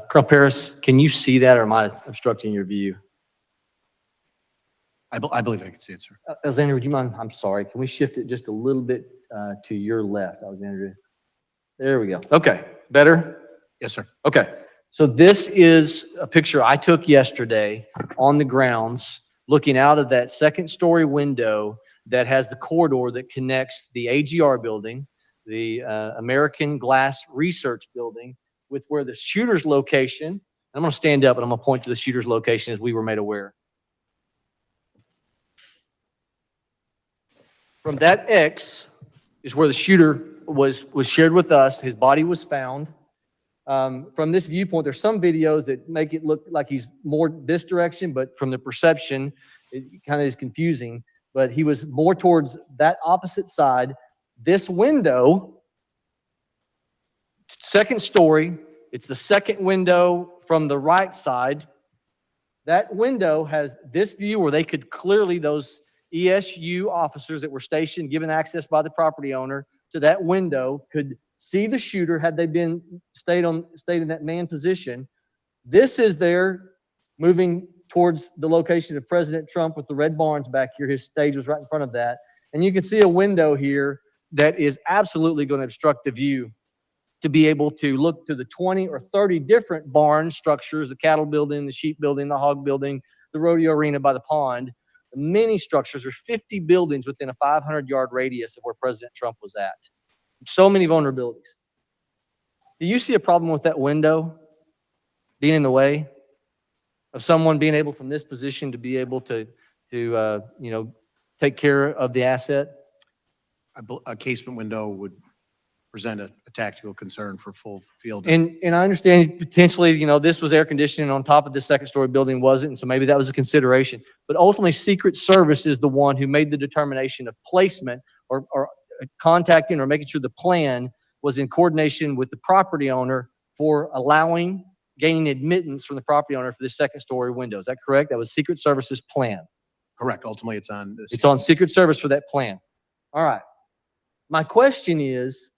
Colonel Paris, can you see that or am I obstructing your view? I believe I can see it, sir. Alexander, would you mind? I'm sorry. Can we shift it just a little bit to your left, Alexander? There we go. Okay, better? Yes, sir. Okay, so this is a picture I took yesterday on the grounds, looking out of that second-story window that has the corridor that connects the AGR building, the American Glass Research Building, with where the shooter's location. I'm going to stand up and I'm going to point to the shooter's location as we were made aware. From that X is where the shooter was shared with us. His body was found. From this viewpoint, there's some videos that make it look like he's more this direction, but from the perception, it kind of is confusing. But he was more towards that opposite side. This window, second story, it's the second window from the right side. That window has this view where they could clearly, those ESU officers that were stationed, given access by the property owner to that window, could see the shooter had they been stayed in that man position. This is there moving towards the location of President Trump with the red barns back here. His stage was right in front of that. And you can see a window here that is absolutely going to obstruct the view to be able to look to the 20 or 30 different barn structures, the cattle building, the sheep building, the hog building, the rodeo arena by the pond. Many structures. There's 50 buildings within a 500-yard radius of where President Trump was at. So many vulnerabilities. Do you see a problem with that window being in the way of someone being able from this position to be able to take care of the asset? A casement window would present a tactical concern for full field. And I understand potentially, this was air conditioning on top of this second story building wasn't, and so maybe that was a consideration. But ultimately, Secret Service is the one who made the determination of placement or contacting or making sure the plan was in coordination with the property owner for gaining admittance from the property owner for this second story window. Is that correct? That was Secret Service's plan. Correct. Ultimately, it's on this. It's on Secret Service for that plan. All right. My question is,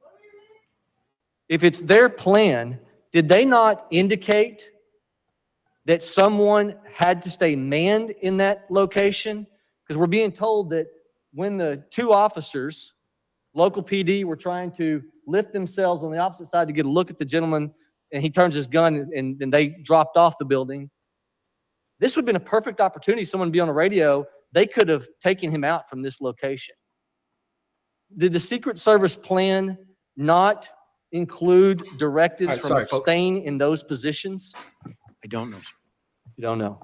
if it's their plan, did they not indicate that someone had to stay manned in that location? Because we're being told that when the two officers, local PD, were trying to lift themselves on the opposite side to get a look at the gentleman, and he turns his gun and they dropped off the building. This would have been a perfect opportunity. Someone would be on the radio. They could have taken him out from this location. Did the Secret Service plan not include directives from staying in those positions? I don't know, sir. You don't know.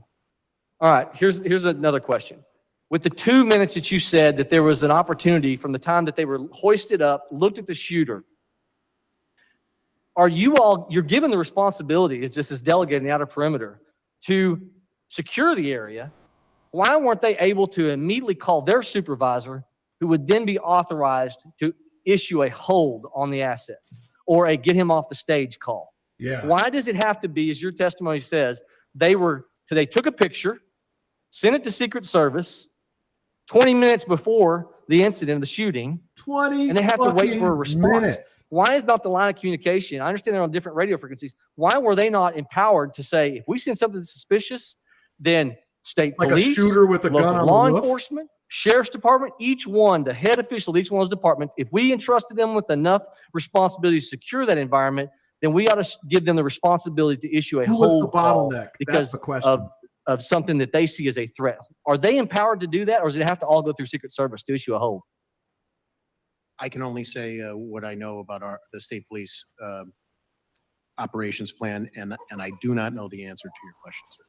All right, here's another question. With the 2 minutes that you said that there was an opportunity from the time that they were hoisted up, looked at the shooter, you're given the responsibility, it's just as delegate in the outer perimeter, to secure the area. Why weren't they able to immediately call their supervisor, who would then be authorized to issue a hold on the asset or a get him off the stage call? Yeah. Why does it have to be, as your testimony says, they took a picture, sent it to Secret Service 20 minutes before the incident of the shooting, 20 and they have to wait for a response? minutes. Why is not the line of communication? I understand they're on different radio frequencies. Why were they not empowered to say, if we send something suspicious, then state Like police, a shooter with a gun local on law the roof? enforcement, sheriff's department, each one, the head official of each one of those departments, if we entrusted them with enough responsibility to secure that environment, then we ought to give them the responsibility to issue a Who was the hold call bottleneck? That's because the question. of something that they see as a threat. Are they empowered to do that, or does it have to all go through Secret Service to issue a hold? I can only say what I know about the state police operations plan, and I do not know the answer to your question, sir.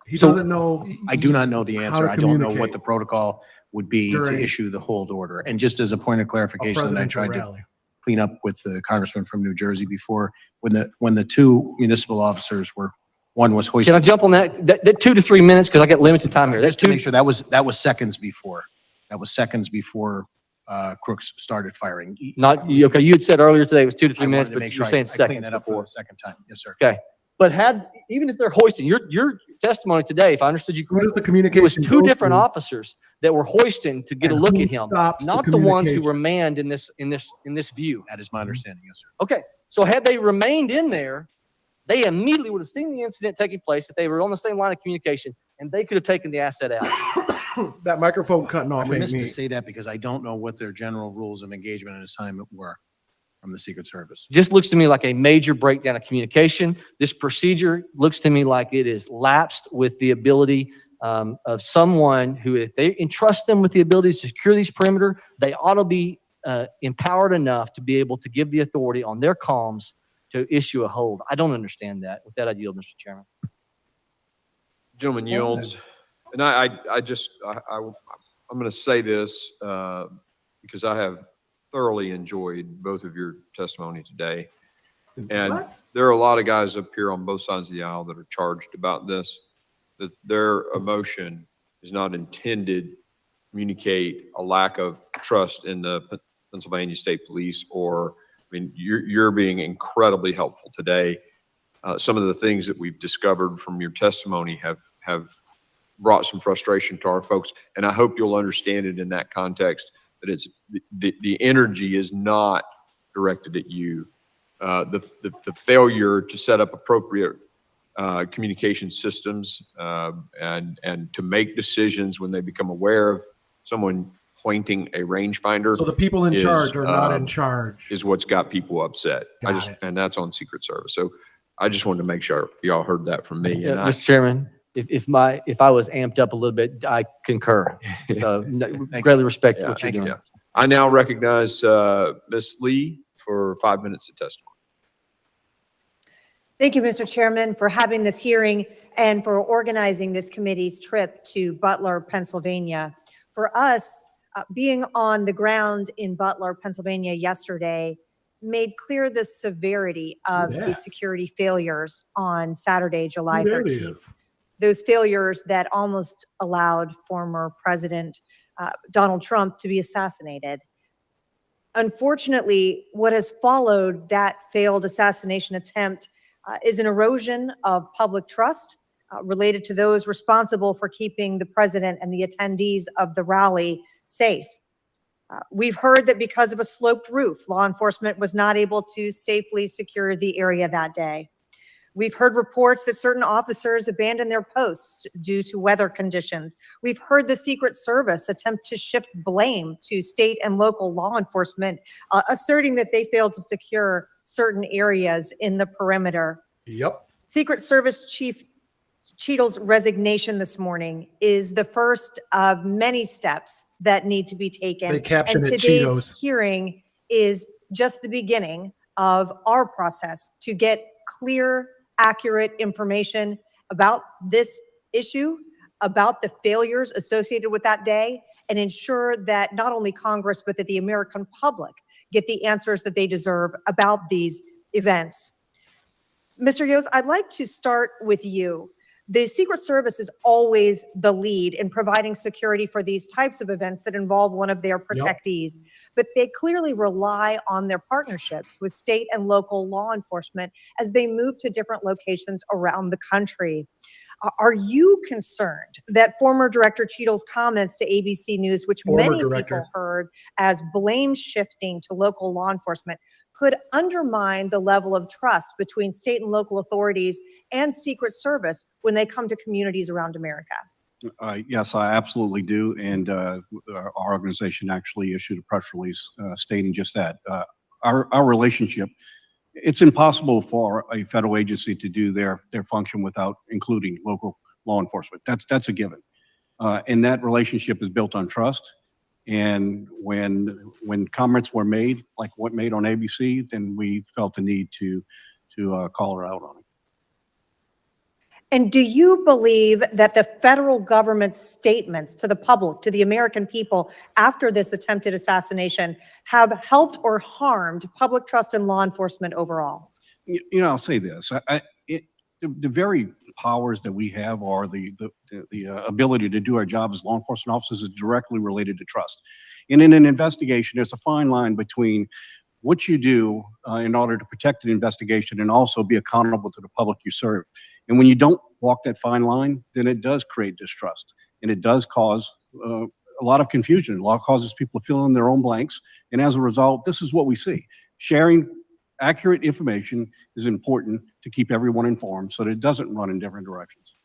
He doesn't know. I do not know the how answer. to I don't know what communicate the protocol would be to during issue the hold order. And just as a point of a clarification, that I presidential tried to rally. clean up with the congressman from New Jersey before, when the two municipal officers one was hoisted. Can I jump on that 2 to 3 minutes, because I got limited time here. That's Just to two. make sure, that was seconds before. That was seconds before Crooks started firing. Not, okay, you had said earlier today it was 2 to 3 I minutes, wanted to but make you're sure saying I cleaned seconds that up for before. the second time. Yes, sir. Okay. But even if they're hoisting, your testimony today, if I understood you Who does correctly, the communication it was two go different through? officers that were hoisting to get a And look who at him, stops the not the ones who communication? were manned in this view. That is my understanding, yes, sir. Okay, so had they remained in there, they immediately would have seen the incident taking place if they were on the same line of communication, and they could have taken the asset out. That microphone cutting off I'm ain't remiss me. to say that because I don't know what their general rules of engagement and assignment were from the Secret Service. Just looks to me like a major breakdown of communication. This procedure looks to me like it is lapsed with the ability of someone who, if they entrust them with the ability to secure these perimeter, they ought to be empowered enough to be able to give the authority on their comms to issue a hold. I don't understand that. With that, I yield, Mr. Chairman. Gentleman yields. And I'm going to say this because I have thoroughly enjoyed both of your testimony today. And What? there are a lot of guys up here on both sides of the aisle that are charged about this, that their emotion is not intended to communicate a lack of trust in the Pennsylvania State Police, or, I mean, you're being incredibly helpful today. Some of the things that we've discovered from your testimony have brought some frustration to our folks, and I hope you'll understand it in that context, that it's the energy is not directed at you. The failure to set up appropriate communication systems and to make decisions when they become aware of someone pointing a rangefinder So the people in charge are not in charge. is what's got people upset. Got it. And that's on Secret Service. So I just wanted to make sure y'all heard that from me. Yeah, And Mr. Chairman, if I was amped up a little bit, I concur. So greatly respect what you're doing. I now recognize Ms. Lee for 5 minutes of testimony. Thank you, Mr. Chairman, for having this hearing and for organizing this committee's trip to Butler, Pennsylvania. For us, being on the ground in Butler, Pennsylvania yesterday made clear the severity of Yeah. the security failures on Saturday, July Who really 13th. is? Those failures that almost allowed former President Donald Trump to be assassinated. Unfortunately, what has followed that failed assassination attempt is an erosion of public trust related to those responsible for keeping the president and the attendees of the rally safe. We've heard that because of a sloped roof, law enforcement was not able to safely secure the area that day. We've heard reports that certain officers abandoned their posts due to weather conditions. We've heard the Secret Service attempt to shift blame to state and local law enforcement, asserting that they failed to secure certain areas in the perimeter. Yep. Secret Service Chief Cheadle's resignation this morning is the first of many steps that need to be taken. They caption And it today's Cheetos. hearing is just the beginning of our process to get clear, accurate information about this issue, about the failures associated with that day, and ensure that not only Congress, but that the American public get the answers that they deserve about these events. Mr. Yost, I'd like to start with you. The Secret Service is always the lead in providing security for these types of events that involve one of their protectees, but they clearly rely on their partnerships with state and local law enforcement as they move to different locations around the country. Are you concerned that former Director Cheadle's comments to ABC News, which many people heard as blame shifting to local law enforcement, could undermine the level of trust between state and local authorities and Secret Service when they come to communities around America? Yes, I absolutely do. And our organization actually issued a press release stating just that. Our relationship, it's impossible for a federal agency to do their function without including local law enforcement. That's a given. And that relationship is built on trust. And when comments were made, like what made on ABC, then we felt the need to call her out on it. And do you believe that the federal government's statements to the public, to the American people after this attempted assassination have helped or harmed public trust in law enforcement overall? You know, I'll say this. The very powers that we have, or the ability to do our job as law enforcement officers, is directly related to trust. And in an investigation, there's a fine line between what you do in order to protect an investigation and also be accountable to the public you serve. And when you don't walk that fine line, then it does create distrust, and it does cause a lot of confusion. A lot causes people to fill in their own blanks. And as a result, this is what we see. Sharing accurate information is important to keep everyone informed so that it doesn't run in different directions.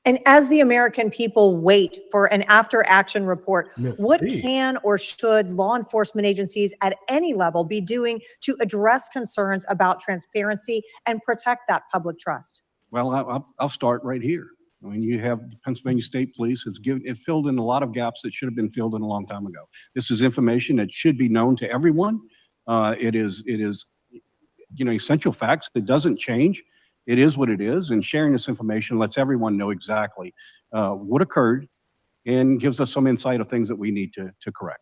And as the American people wait for an after-action report, what can or should law enforcement agencies at any level be doing to address concerns about transparency and protect that public trust? Well, I'll start right here. I mean, you have the Pennsylvania State Police. It filled in a lot of gaps that should have been filled in a long time ago. This is information that should be known to everyone. It is, you know, essential facts. It doesn't change. It is what it is, and sharing this information lets everyone know exactly what occurred and gives us some insight of things that we need to correct.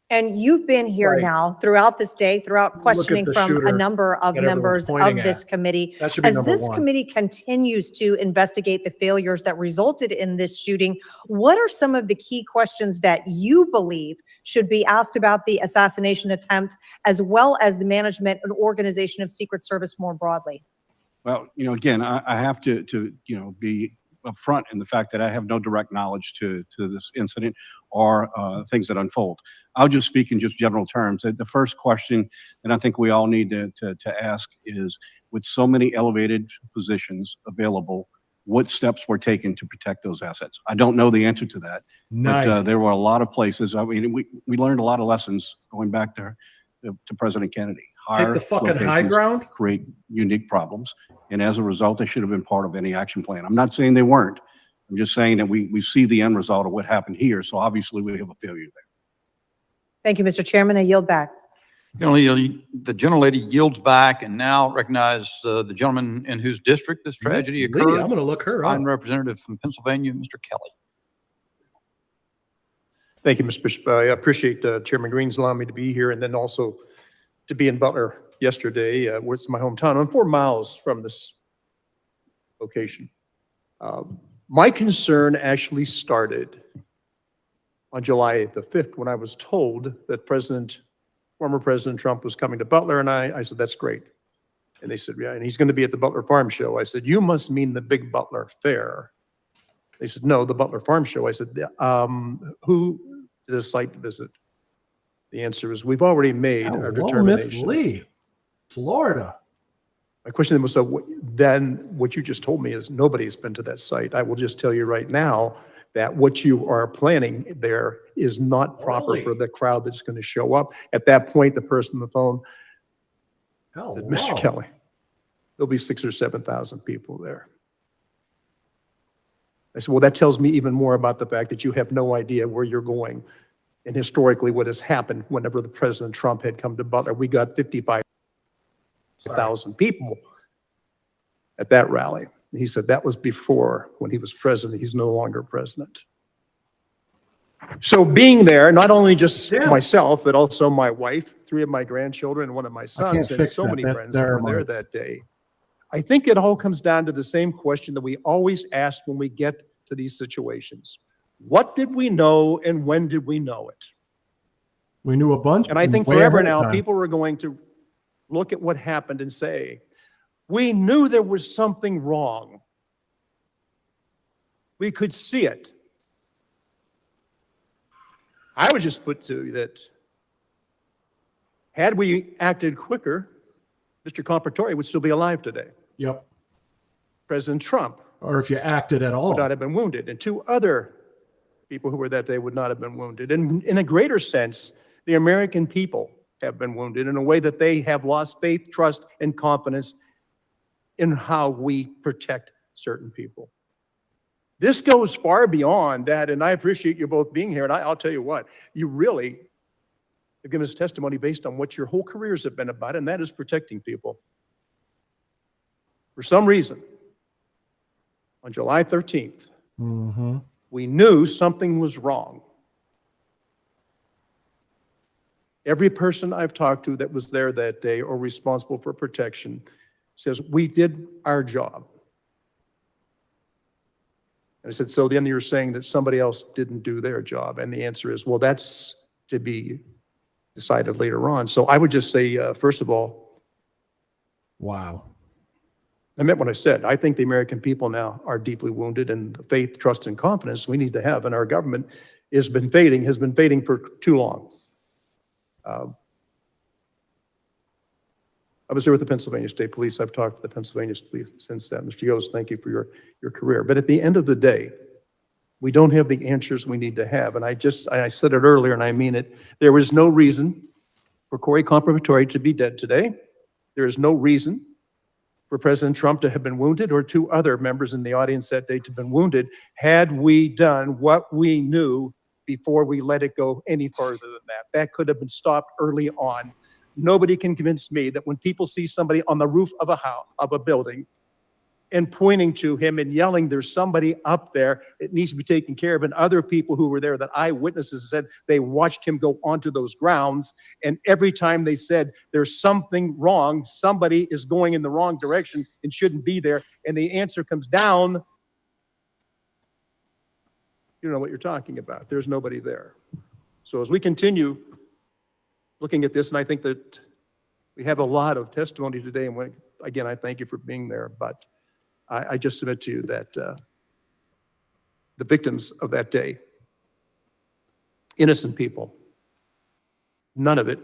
And you've been here now throughout this day, throughout questioning from a number of members of this committee. As this committee continues to investigate the failures that resulted in this shooting, what are some of the key questions that you believe should be asked about the assassination attempt, as well as the management and organization of Secret Service more broadly? Well, you know, again, I have to you know, be upfront in the fact that I have no direct knowledge to this incident or things that unfold. I'll just speak in just general terms. The first question that I think we all need to ask is, with so many elevated positions available, what steps were taken to protect those assets? I don't know the answer to that, but there were a lot of places. I mean, we learned a lot of lessons going back to President Kennedy. Take the fucking high ground? Create unique problems. And as a result, they should have been part of any action plan. I'm not saying they weren't. I'm just saying that we see the end result of what happened here. So obviously we have a failure there. Thank you, Mr. Chairman. I yield back. The gentlelady yields back and now recognize the gentleman in whose district this tragedy occurred. I'm going to look her up. I'm representative from Pennsylvania, Mr. Kelly. Thank you, Mr. Bishop. I appreciate Chairman Green's allowing me to be here, and then also to be in Butler yesterday, where it's my hometown. I'm 4 miles from this location. My concern actually started on July the 5th when I was told that former President Trump was coming to Butler, and I said, that's great. And they said, yeah, and he's going to be at the Butler Farm Show. I said, you must mean the big Butler Fair. They said, no, the Butler Farm Show. I said, who did a site visit? The answer is, we've already made our determination. Miss Lee, Florida. My question was, so then what you just told me is nobody's been to that site. I will just tell you right now that what you are planning there is not proper for the crowd that's going to show up. At that point, the person on the phone said, Mr. Kelly, there'll be 6,000 or 7,000 people there. I said, well, that tells me even more about the fact that you have no idea where you're going. And historically, what has happened whenever the President Trump had come to Butler, we got 55,000 people at that rally. He said that was before, when he was president. He's no longer president. So being there, not only just myself, but also my wife, 3 of my grandchildren and one of my can't sons, and fix so that. many That's friends that their were there rights. that day. I think it all comes down to the same question that we always ask when we get to these situations. What did we know and when did we know it? We knew a bunch. And I think way forever ahead of now, time. people are going to look at what happened and say, we knew there was something wrong. We could see it. I would just put to you that had we acted quicker, Mr. Compratore would still be alive today. Yep. President Trump Or if you acted at all. would not have been wounded, and 2 other people who were that day would not have been wounded. And in a greater sense, the American people have been wounded in a way that they have lost faith, trust, and confidence in how we protect certain people. This goes far beyond that, and I appreciate you both being here, and I'll tell you what, you really have given us testimony based on what your whole careers have been about, and that is protecting people. For some reason, on July 13th, Mm-hmm. we knew something was wrong. Every person I've talked to that was there that day or responsible for protection says, we did our job. And I said, so then you're saying that somebody else didn't do their job? And the answer is, well, that's to be decided later on. So I would just say, first of all, Wow. I meant what I said. I think the American people now are deeply wounded, and the faith, trust, and confidence we need to have in our government has been fading for too long. I was there with the Pennsylvania State Police. I've talked to the Pennsylvania Police since then. Mr. Yost, thank you for your career. But at the end of the day, we don't have the answers we need to have. And I said it earlier, and I mean it. There was no reason for Corey Compratore to be dead today. There is no reason for President Trump to have been wounded, or 2 other members in the audience that day to have been wounded, had we done what we knew before we let it go any further than that. That could have been stopped early on. Nobody can convince me that when people see somebody on the roof of a house, of a building, and pointing to him and yelling, there's somebody up there, it needs to be taken care of. And other people who were there, that eyewitnesses said they watched him go onto those grounds. And every time they said, there's something wrong, somebody is going in the wrong direction and shouldn't be there. And the answer comes down, you don't know what you're talking about. There's nobody there. So as we continue looking at this, and I think that we have a lot of testimony today, and again, I thank you for being there, but I just submit to you that the victims of that day, innocent people, none of it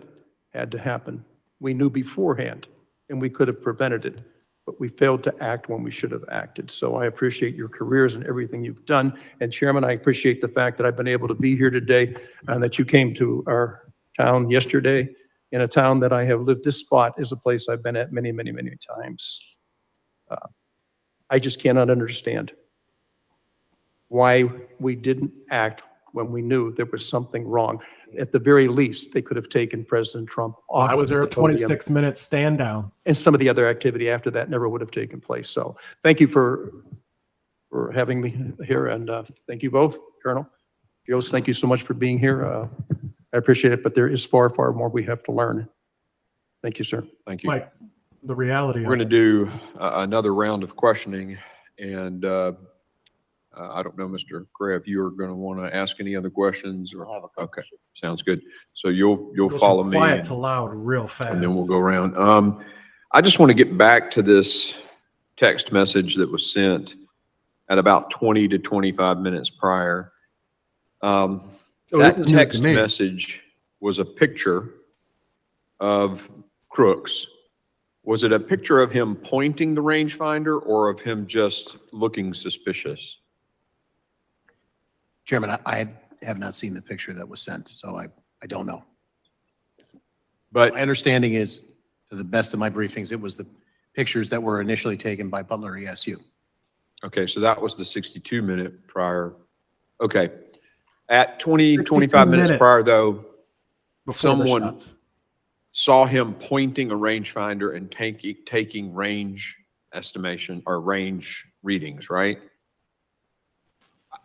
had to happen. We knew beforehand, and we could have prevented it, but we failed to act when we should have acted. So I appreciate your careers and everything you've done. And Chairman, I appreciate the fact that I've been able to be here today and that you came to our town yesterday, in a town that I have lived. This spot is a place I've been at many, many, many times. I just cannot understand why we didn't act when we knew there was something wrong. At the very least, they could have taken President Trump off. I was there the a podium, 26-minute stand down. and some of the other activity after that never would have taken place. So thank you for having me here, and thank you both, Colonel. Yost, thank you so much for being here. I appreciate it, but there is far, far more we have to learn. Thank you, sir. Thank you. Mike, the reality We're of going to do another round of questioning, and I don't know, Mr. Gray, if you're going to want to ask any other questions, or okay, sounds good. So you'll goes from follow me, quiet to loud real fast. and then we'll go around. I just want to get back to this text message that was sent at about 20 to 25 minutes prior. That this is news to text me. message was a picture of Crooks. Was it a picture of him pointing the rangefinder or of him just looking suspicious? Chairman, I have not seen the picture that was sent, so I don't know. But My understanding is, to the best of my briefings, it was the pictures that were initially taken by Butler ESU. okay, so that was the 62-minute prior. Okay. At 20, 62 25 minutes minutes prior, though, before the someone shots. saw him pointing a rangefinder and taking range estimation or range readings, right?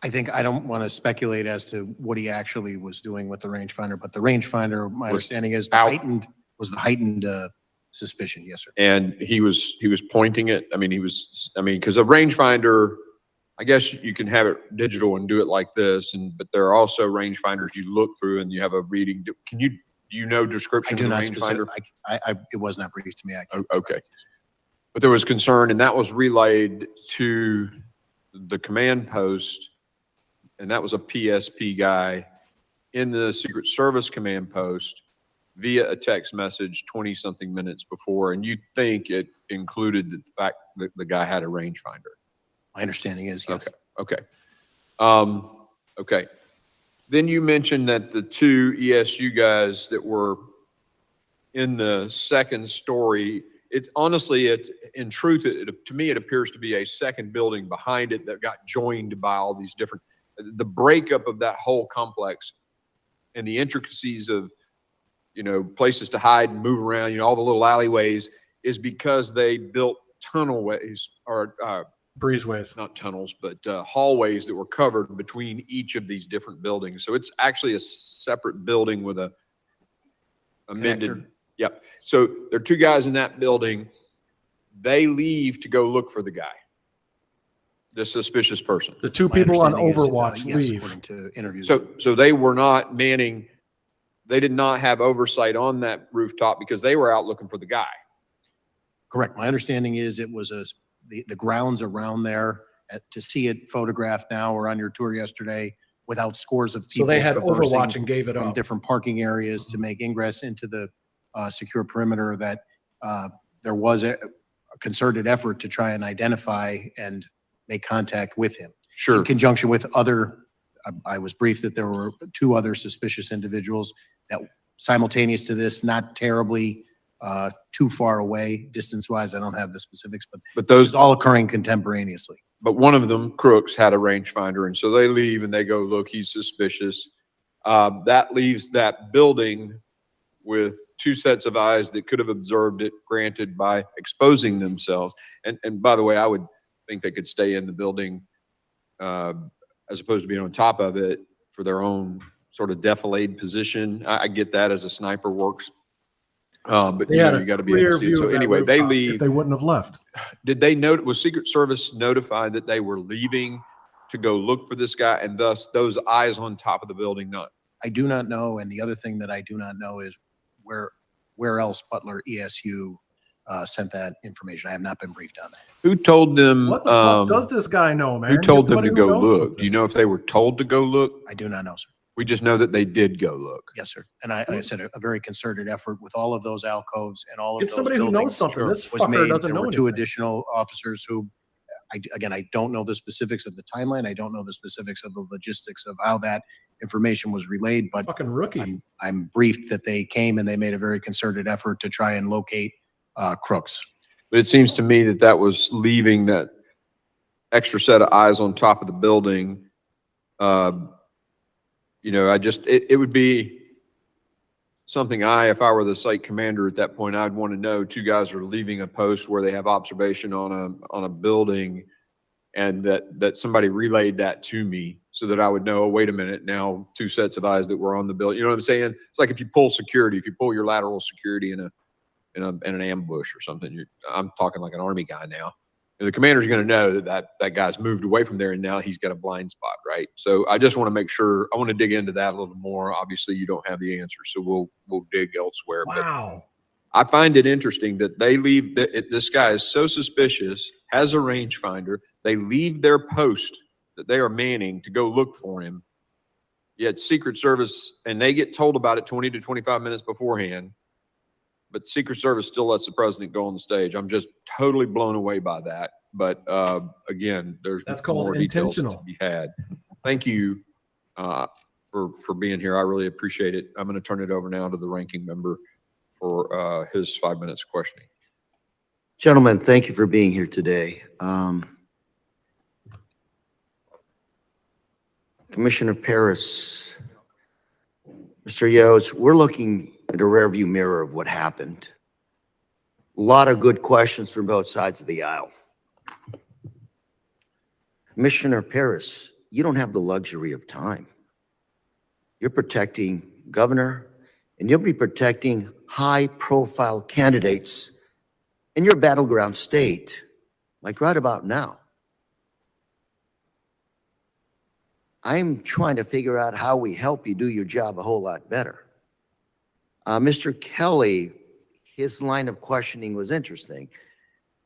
I think I don't want to speculate as to what he actually was doing with the rangefinder, but the rangefinder, my understanding is was the heightened suspicion. Yes, sir. And he was pointing it. I mean, because a rangefinder, I guess you can have it digital and do it like this, but there are also rangefinders you look through and you have a reading. Do you know I description do of the not rangefinder? it was not briefed to me. I can't. Okay. But there was concern, and that was relayed to the command post, and that was a PSP guy in the Secret Service command post via a text message 20-something minutes before, and you'd think it included the fact that the guy had a rangefinder. My understanding is yes. Okay. Okay. Then you mentioned that the two ESU guys that were in the second story, it's honestly, in truth, to me, it appears to be a second building behind it that got joined by all these different, the breakup of that whole complex and the intricacies of, places to hide and move around, all the little alleyways, is because they built tunnelways or breezeways, not tunnels, but hallways that were covered between each of these different buildings. So it's actually a separate building with a amended. Connector. Yep. So there are two guys in that building. They leave to go look for the guy, the suspicious person. The two My people on understanding is, Overwatch yes, leave. according to interviews. So they were not manning. They did not have oversight on that rooftop because they were out looking for the guy. Correct. My understanding is it was the grounds around there to see it photographed now or on your tour yesterday without scores of So people. they had traversing Overwatch and gave it from up. different parking areas to make ingress into the secure perimeter, that there was a concerted effort to try and identify and make contact with him. Sure. In conjunction with other, I was briefed that there were two other suspicious individuals that simultaneous to this, not terribly too far away distance-wise. I don't have the specifics, but But this those is all occurring contemporaneously. But one of them, Crooks, had a rangefinder, and so they leave and they go, look, he's suspicious. That leaves that building with two sets of eyes that could have observed it, granted, by exposing themselves. And by the way, I would think they could stay in the building as opposed to being on top of it for their own sort of defilade position. I get that as a sniper works. But They had you a got to be able clear to see it. view So of that anyway, they rooftop. leave. If they wouldn't have left. Did they note, was Secret Service notified that they were leaving to go look for this guy, and thus those eyes on top of the building not? I do not know, and the other thing that I do not know is where else Butler ESU sent that information. I have not been briefed on that. Who told them? What the fuck does this guy know, man? Who told them to Somebody who go knows look? something. Do you know if they were told to go look? I do not know, sir. We just know that they did go look. Yes, sir. And I said a very concerted effort with all of those alcoves and all of Get those somebody who knows buildings something. This was fucker made. doesn't There know were two anything. additional officers who, again, I don't know the specifics of the timeline. I don't know the specifics of the logistics of how that information was relayed, but Fucking rookie. I'm briefed that they came and they made a very concerted effort to try and locate crooks. But it seems to me that that was leaving that extra set of eyes on top of the building. It would be something if I were the site commander at that point, I'd want to know two guys are leaving a post where they have observation on a building, and that somebody relayed that to me so that I would know, oh, wait a minute, now two sets of eyes that were on the building. You know what I'm saying? It's like if you pull your lateral security in an ambush or something. I'm talking like an Army guy now. And the commander's going to know that guy's moved away from there and now he's got a blind spot, right? So I just want to make sure, I want to dig into that a little more. Obviously, you don't have the answer, so we'll dig elsewhere. Wow. But I find it interesting that they leave, this guy is so suspicious, has a rangefinder, they leave their post that they are manning to go look for him, yet Secret Service, and they get told about it 20 to 25 minutes beforehand, but Secret Service still lets the president go on the stage. I'm just totally blown away by that. But again, That's called more details intentional. to be had. Thank you for being here. I really appreciate it. I'm going to turn it over now to the ranking member for his 5 minutes of questioning. Gentlemen, thank you for being here today. Commissioner Paris, Mr. Yost, we're looking at a rearview mirror of what happened. A lot of good questions from both sides of the aisle. Commissioner Paris, you don't have the luxury of time. You're protecting governor, and you'll be protecting high-profile candidates in your battleground state, like right about now. I'm trying to figure out how we help you do your job a whole lot better. Mr. Kelly, his line of questioning was interesting.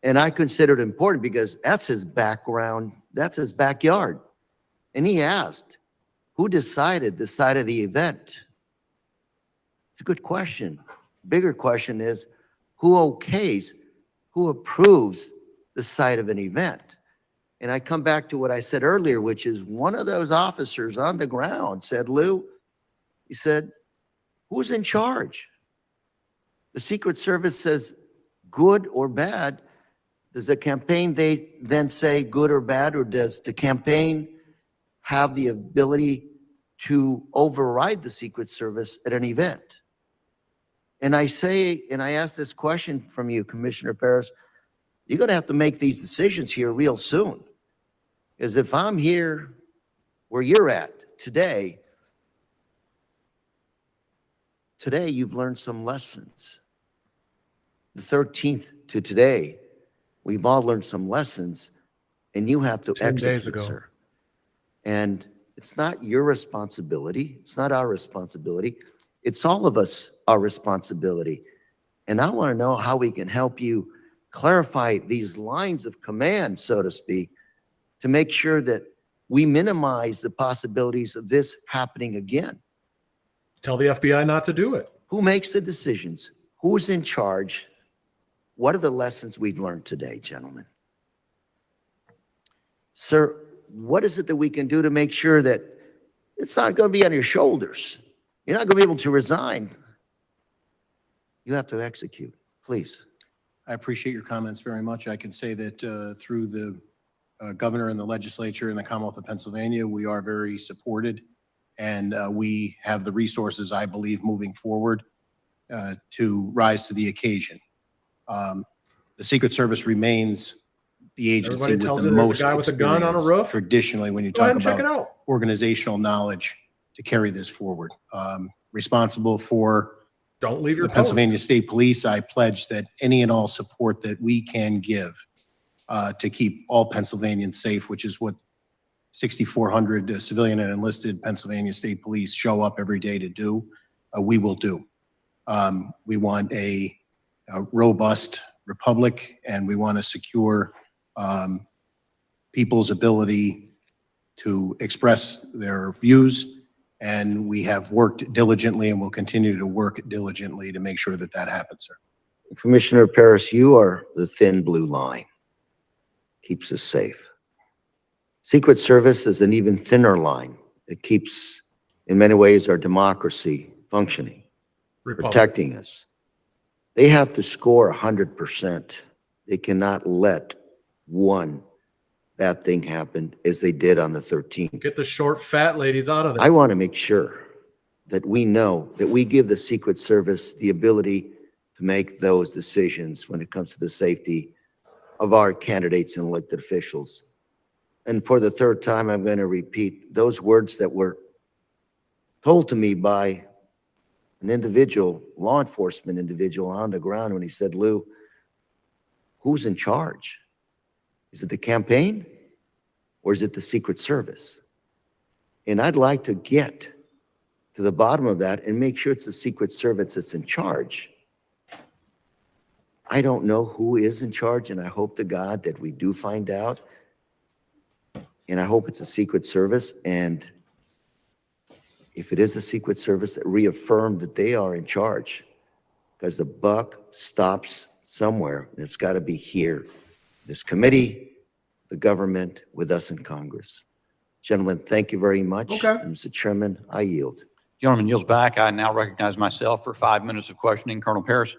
And I considered it important because that's his background, that's his backyard. And he asked, who decided the site of the event? It's a good question. Bigger question is, who okays, who approves the site of an event? And I come back to what I said earlier, which is one of those officers on the ground said, Lou, he said, who's in charge? The Secret Service says good or bad. Does the campaign they then say good or bad, or does the campaign have the ability to override the Secret Service at an event? And I say, and I ask this question from you, Commissioner Paris, you're going to have to make these decisions here real soon. Because if I'm here where you're at today you've learned some lessons. The 13th to today, we've all learned some lessons, and you have to 10 days execute, ago. sir. And it's not your responsibility. It's not our responsibility. It's all of us, our responsibility. And I want to know how we can help you clarify these lines of command, so to speak, to make sure that we minimize the possibilities of this happening again. Tell the FBI not to do it. Who makes the decisions? Who's in charge? What are the lessons we've learned today, gentlemen? Sir, what is it that we can do to make sure that it's not going to be on your shoulders? You're not going to be able to resign. You have to execute, please. I appreciate your comments very much. I can say that through the governor and the legislature in the Commonwealth of Pennsylvania, we are very supported, and we have the resources, I believe, moving forward to rise to the occasion. The Secret Service remains the agency Everybody with tells the you there's most a guy with a gun on a experience roof. traditionally when you Go ahead talk and check it about out. organizational knowledge to carry this forward. Responsible for Don't leave your the Pennsylvania State Police, I pledge that any and all support that we can give to keep all Pennsylvanians safe, which is what 6,400 civilian and enlisted Pennsylvania State Police show up every day to do, we will do. We want a robust republic, and we want to secure people's ability to express their views. And we have worked diligently and will continue to work diligently to make sure that that happens, sir. Commissioner Paris, you are the thin blue line. Keeps us safe. Secret Service is an even thinner line that keeps, in many ways, our democracy functioning, protecting us. They have to score 100%. They cannot let one bad thing happen as they did on the 13th. Get the short, fat ladies out of there. I want to make sure that we know that we give the Secret Service the ability to make those decisions when it comes to the safety of our candidates and elected officials. And for the third time, I'm going to repeat those words that were told to me by an individual, law enforcement individual on the ground when he said, Lou, who's in charge? Is it the campaign or is it the Secret Service? And I'd like to get to the bottom of that and make sure it's the Secret Service that's in charge. I don't know who is in charge, and I hope to God that we do find out. And I hope it's a Secret Service. And if it is a Secret Service, that reaffirm that they are in charge, because the buck stops somewhere, and it's got to be here. This committee, the government, with us in Congress. Gentlemen, thank you very much. Okay. And Mr. Chairman, I yield. Gentleman yields back. I now recognize myself for 5 minutes of questioning. Colonel Paris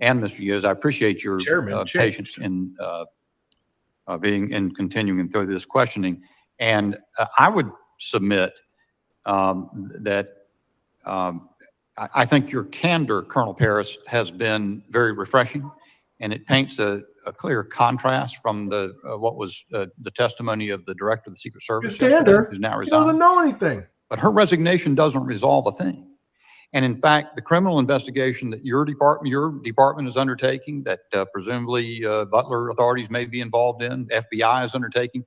and Mr. Hughes, I appreciate your patience in being and continuing through this questioning. And I would submit that I think your candor, Colonel Paris, has been very refreshing. And it paints a clear contrast from what was the testimony of the director of the Secret Service His candor. who's now He doesn't resigned. know anything. But her resignation doesn't resolve a thing. And in fact, the criminal investigation that your department is undertaking, that presumably Butler authorities may be involved in, FBI is undertaking,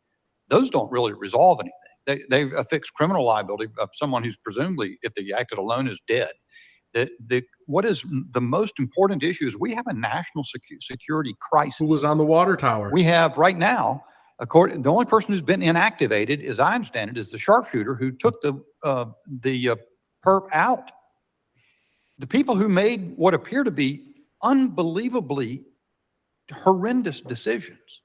those don't really resolve anything. They affix criminal liability of someone who's presumably, if they acted alone, is dead. What is the most important issue is we have a national security crisis. Who was on the water tower? We have right now, the only person who's been inactivated, as I understand it, is the sharpshooter who took the perp out. The people who made what appear to be unbelievably horrendous decisions.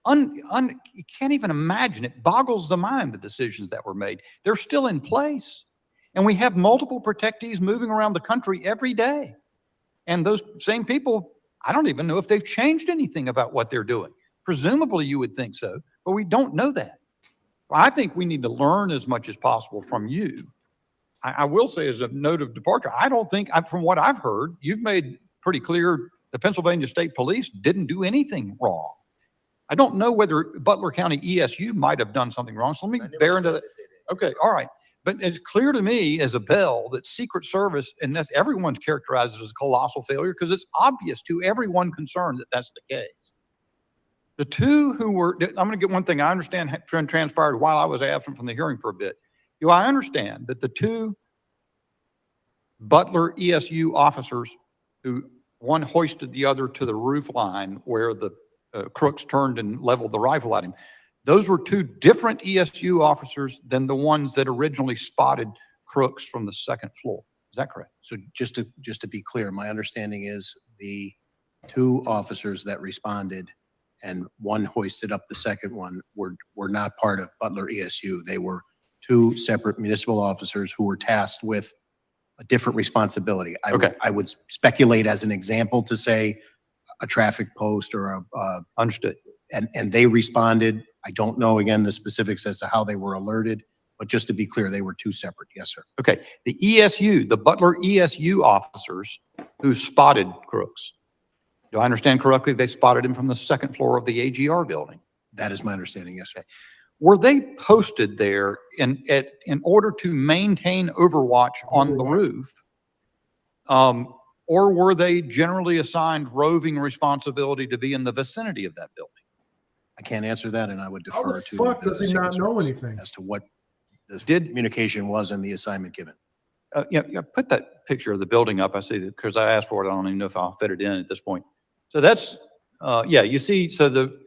You can't even imagine. It boggles the mind, the decisions that were made. They're still in place. And we have multiple protectees moving around the country every day. And those same people, I don't even know if they've changed anything about what they're doing. Presumably you would think so, but we don't know that. I think we need to learn as much as possible from you. I will say as a note of departure, I don't think, from what I've heard, you've made pretty clear the Pennsylvania State Police didn't do anything wrong. I don't know whether Butler County ESU might have done something wrong. So let me bear into that. Okay, all right. But it's clear to me as a bell that Secret Service, and that's everyone's characterized as a colossal failure because it's obvious to everyone concerned that that's the case. The two who were, I'm going to get one thing I understand transpired while I was absent from the hearing for a bit. I understand that the two Butler ESU officers who one hoisted the other to the roof line where the crooks turned and leveled the rifle at him. Those were two different ESU officers than the ones that originally spotted crooks from the second floor. Is that correct? So just to be clear, my understanding is the two officers that responded and one hoisted up the second one were not part of Butler ESU. They were two separate municipal officers who were tasked with a different responsibility. I would speculate as an example to say a traffic post or understood. And they responded. I don't know, again, the specifics as to how they were alerted, but just to be clear, they were two separate. Yes, sir. Okay. The ESU, the Butler ESU officers who spotted crooks, do I understand correctly? They spotted him from the second floor of the AGR building. That is my understanding. Yes, sir. Were they posted there in order to maintain overwatch on the roof? Or were they generally assigned roving responsibility to be in the vicinity of that building? I can't answer that, and I would How defer the to fuck does he not know anything? as to what the communication was and the assignment given. Yeah, put that picture of the building up. I see that because I asked for it. I don't even know if I'll fit it in at this point. So that's, yeah, you see, so the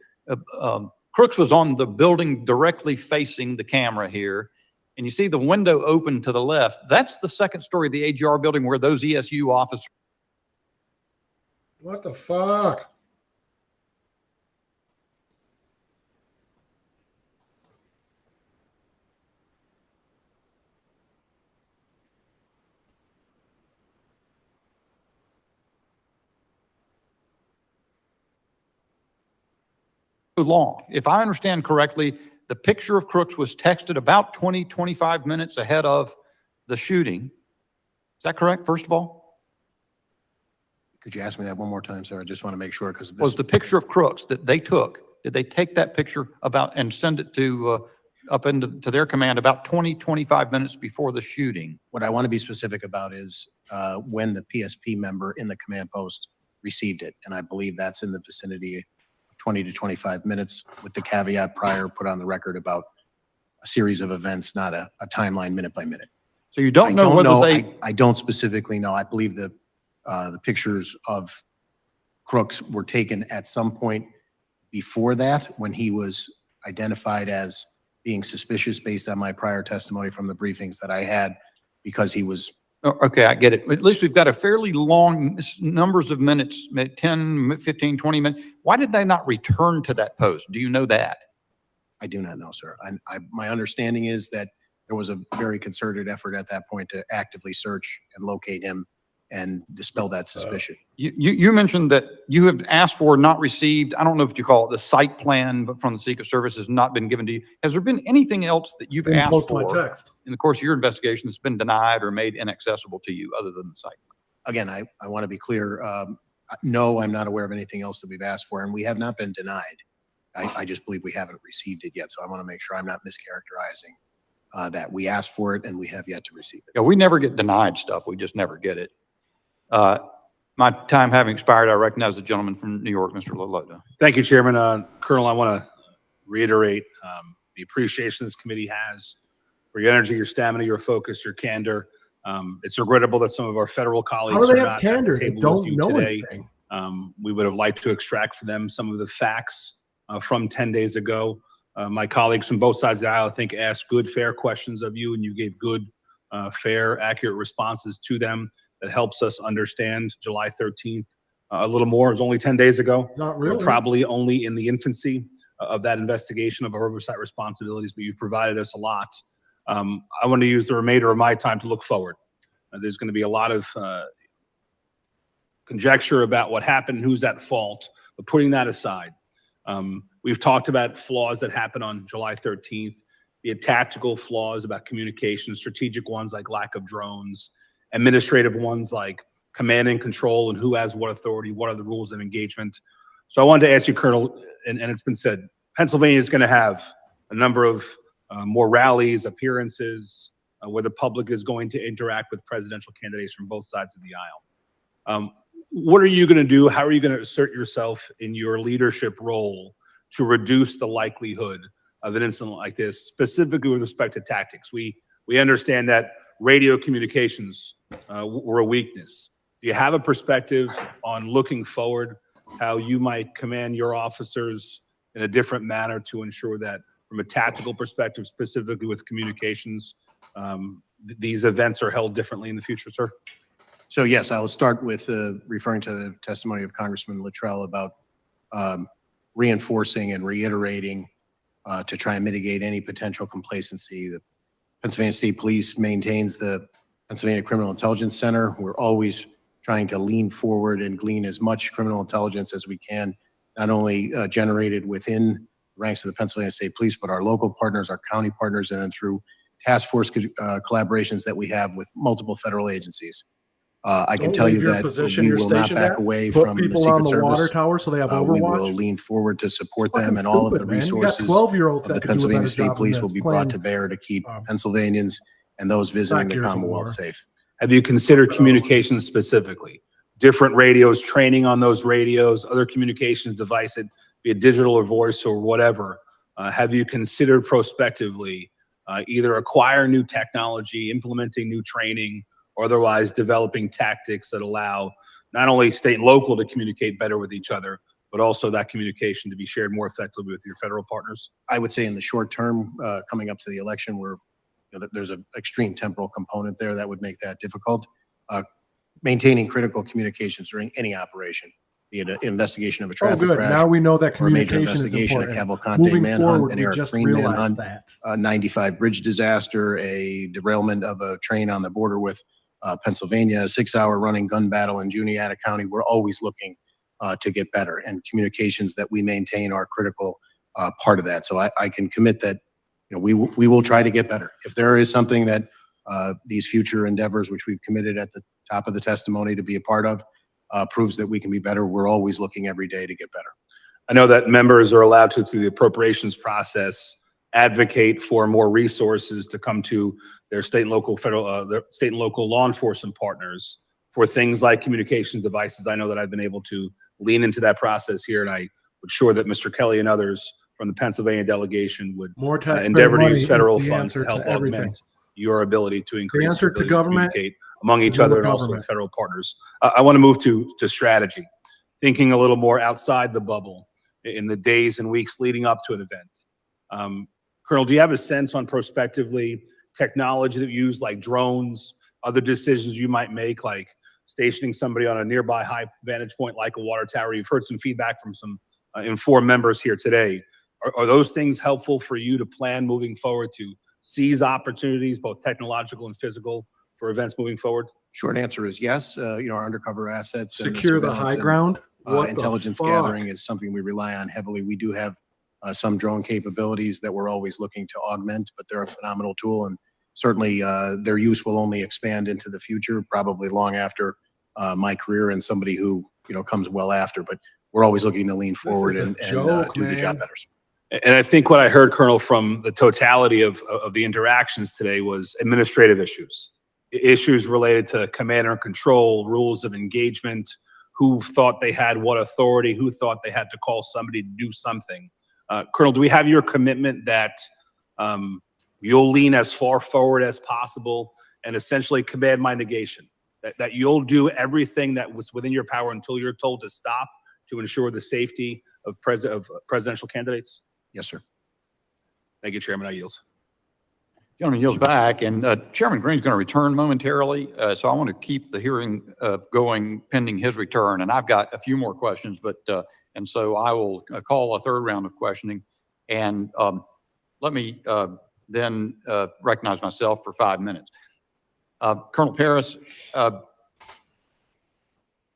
crooks was on the building directly facing the camera here. And you see the window open to the left. That's the second story of the AGR building where those ESU officers. What the fuck? Long. If I understand correctly, the picture of crooks was texted about 20, 25 minutes ahead of the shooting. Is that correct, first of all? Could you ask me that one more time, sir? I just want to make sure because Was the picture of crooks that they took, did they take that picture about and send it to up into their command about 20, 25 minutes before the shooting? What I want to be specific about is when the PSP member in the command post received it. And I believe that's in the vicinity of 20 to 25 minutes with the caveat prior put on the record about a series of events, not a timeline minute by minute. So you don't know whether they... I don't specifically know. I believe the pictures of crooks were taken at some point before that when he was identified as being suspicious based on my prior testimony from the briefings that I had because he was... Okay, I get it. At least we've got a fairly long numbers of minutes, 10, 15, 20 minutes. Why did they not return to that post? Do you know that? I do not know, sir. My understanding is that there was a very concerted effort at that point to actively search and locate him and dispel that suspicion. You mentioned that you have asked for, not received, I don't know if you call it the site plan, but from the Secret Service has not been given to you. Has there been anything else that you've asked for in the course of your investigation that's been denied or made inaccessible to you other than the site plan? Again, I want to be clear. No, I'm not aware of anything else that we've asked for, and we have not been denied. I just believe we haven't received it yet, so I want to make sure I'm not mischaracterizing that. We asked for it and we have yet to receive it. Yeah, we never get denied stuff. We just never get it. My time having expired, I recognize the gentleman from New York, Mr. Lilloda. Thank you, Chairman. Colonel, I want to reiterate the appreciation this committee has for your energy, your stamina, your focus, your candor. It's regrettable that some of our federal colleagues How do they are have not candor? at the They table don't with you know today. anything. We would have liked to extract from them some of the facts from 10 days ago. My colleagues from both sides of the aisle, I think, asked good, fair questions of you, and you gave good, fair, accurate responses to them that helps us understand July 13th a little more. It was only 10 days ago. Not We're really. probably only in the infancy of that investigation of our oversight responsibilities, but you've provided us a lot. I want to use the remainder of my time to look forward. There's going to be a lot of conjecture about what happened, who's at fault, but putting that aside, we've talked about flaws that happened on July 13th, the tactical flaws about communication, strategic ones like lack of drones, administrative ones like command and control and who has what authority, what are the rules of engagement. So I wanted to ask you, Colonel, and it's been said, Pennsylvania is going to have a number of more rallies, appearances, where the public is going to interact with presidential candidates from both sides of the aisle. What are you going to do? How are you going to assert yourself in your leadership role to reduce the likelihood of an incident like this, specifically with respect to tactics? We understand that radio communications were a weakness. Do you have a perspective on looking forward, how you might command your officers in a different manner to ensure that from a tactical perspective, specifically with communications, these events are held differently in the future, sir? So yes, I will start with referring to the testimony of Congressman Luttrell about reinforcing and reiterating to try and mitigate any potential complacency. The Pennsylvania State Police maintains the Pennsylvania Criminal Intelligence Center. We're always trying to lean forward and glean as much criminal intelligence as we can, not only generated within the ranks of the Pennsylvania State Police, but our local partners, our county partners, and then through task force collaborations that we have with multiple federal agencies. I can tell you that we will not back away from the Secret people on the water Service. tower so they have We will Overwatch. lean forward to support It's them, and fucking all of the stupid, man. You got resources 12-year-olds of that the could do a Pennsylvania better State job Police than will this be brought plan. to bear to keep Pennsylvanians and those visiting the years of Commonwealth war. safe. Have you considered communications specifically? Different radios, training on those radios, other communications devices, be it digital or voice or whatever. Have you considered prospectively either acquire new technology, implementing new training, or otherwise developing tactics that allow not only state and local to communicate better with each other, but also that communication to be shared more effectively with your federal partners? I would say in the short term, coming up to the election, there's an extreme temporal component there that would make that difficult. Maintaining critical communications during any operation, be it an investigation of a traffic good. crash. Now we know that or a major communication is investigation, a important. Cavalcante Moving manhunt, forward, an we Eric just Freed realized manhunt, that. 95 bridge disaster, a derailment of a train on the border with Pennsylvania, a 6-hour running gun battle in Juniata County. We're always looking to get better, and communications that we maintain are a critical part of that. So I can commit that we will try to get better. If there is something that these future endeavors, which we've committed at the top of the testimony to be a part of, proves that we can be better, we're always looking every day to get better. I know that members are allowed to, through the appropriations process, advocate for more resources to come to their state and local their state and local law enforcement partners for things like communications devices. I know that I've been able to lean into that process here, and I would sure that Mr. Kelly and others from the Pennsylvania delegation would More taxpayer endeavor to money use is federal the funds to answer help to everything. augment your ability to increase answer your to ability government communicate among each is more other and also government. with federal partners. I want to move to strategy, thinking a little more outside the bubble in the days and weeks leading up to an event. Colonel, do you have a sense on prospectively technology that you use like drones, other decisions you might make like stationing somebody on a nearby high vantage point like a water tower? You've heard some feedback from some informed members here today. Are those things helpful for you to plan moving forward to seize opportunities, both technological and physical, for events moving forward? Short answer is yes. Our undercover assets, and Secure the surveillance high and, ground. What the intelligence fuck? gathering is something we rely on heavily. We do have some drone capabilities that we're always looking to augment, but they're a phenomenal tool, and certainly their use will only expand into the future, probably long after my career, and somebody who comes well after, but we're always looking to lean forward is a and joke, do the job man. better. And I think what I heard, Colonel, from the totality of the interactions today was administrative issues, issues related to command and control, rules of engagement, who thought they had what authority, who thought they had to call somebody to do something. Colonel, do we have your commitment that you'll lean as far forward as possible and essentially command my negation? That you'll do everything that was within your power until you're told to stop to ensure the safety of presidential candidates? Yes, sir. Thank you, Chairman. I yield. Gentleman yields back, and Chairman Green's going to return momentarily, so I want to keep the hearing going pending his return. And I've got a few more questions, and so I will call a third round of questioning. And let me then recognize myself for 5 minutes. Colonel Paris,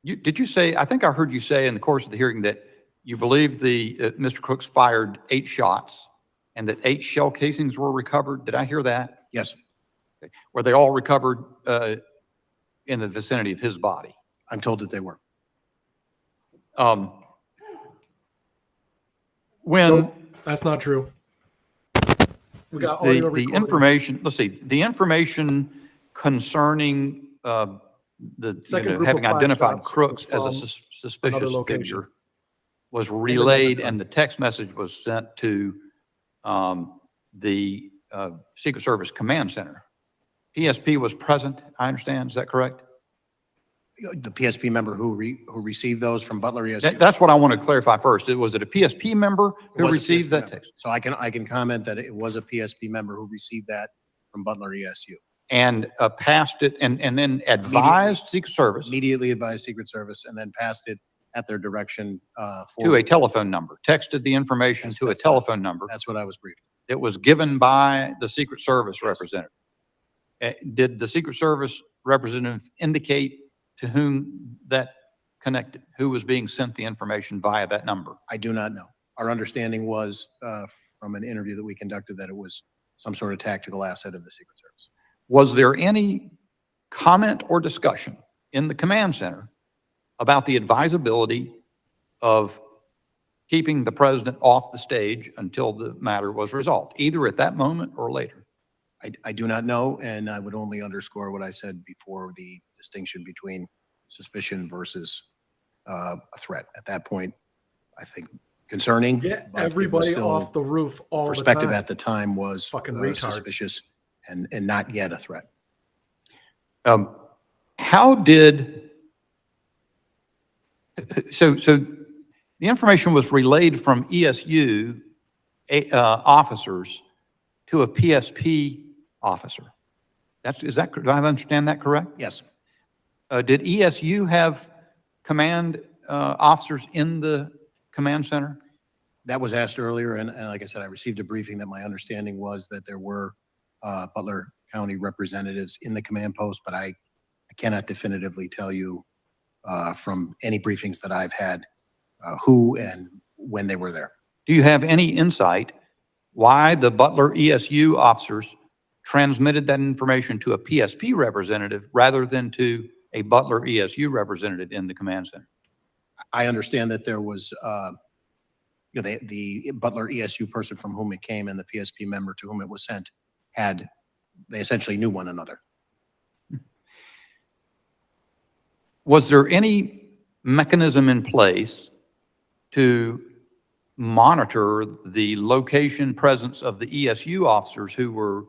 did you say, I think I heard you say in the course of the hearing that you believe Mr. Crooks fired 8 shots and that 8 shell casings were recovered? Did I hear that? Yes. Okay. Were they all recovered in the vicinity of his body? I'm told that they were. Nope, that's not true. We got audio the recording. information, let's see, the information concerning having identified Crooks as a suspicious figure was relayed, and the text message was sent to the Secret Service Command Center. PSP was present, I understand. Is that correct? The PSP member who received those from Butler ESU. That's what I want to clarify first. Was it a PSP member who received that text? So I can comment that it was a PSP member who received that from Butler ESU. And passed it and then advised Secret Service. Immediately advised Secret Service and then passed it at their direction to a telephone number, texted the information to a telephone number. That's what I was briefed. It was given by the Secret Service representative. Did the Secret Service representative indicate to whom that connected? Who was being sent the information via that number? I do not know. Our understanding was from an interview that we conducted that it was some sort of tactical asset of the Secret Service. Was there any comment or discussion in the command center about the advisability of keeping the president off the stage until the matter was resolved, either at that moment or later? I do not know, and I would only underscore what I said before, the distinction between suspicion versus a threat. At that point, I think concerning. Get everybody off the roof all the time. Perspective at the time was fucking retards. Suspicious and not yet a threat. How did, so the information was relayed from ESU officers to a PSP officer. Do I understand that correct? Yes. Did ESU have command officers in the command center? That was asked earlier, and like I said, I received a briefing that my understanding was that there were Butler County representatives in the command post, but I cannot definitively tell you from any briefings that I've had who and when they were there. Do you have any insight why the Butler ESU officers transmitted that information to a PSP representative rather than to a Butler ESU representative in the command center? I understand that there was the Butler ESU person from whom it came and the PSP member to whom it was sent they essentially knew one another. Was there any mechanism in place to monitor the location presence of the ESU officers who were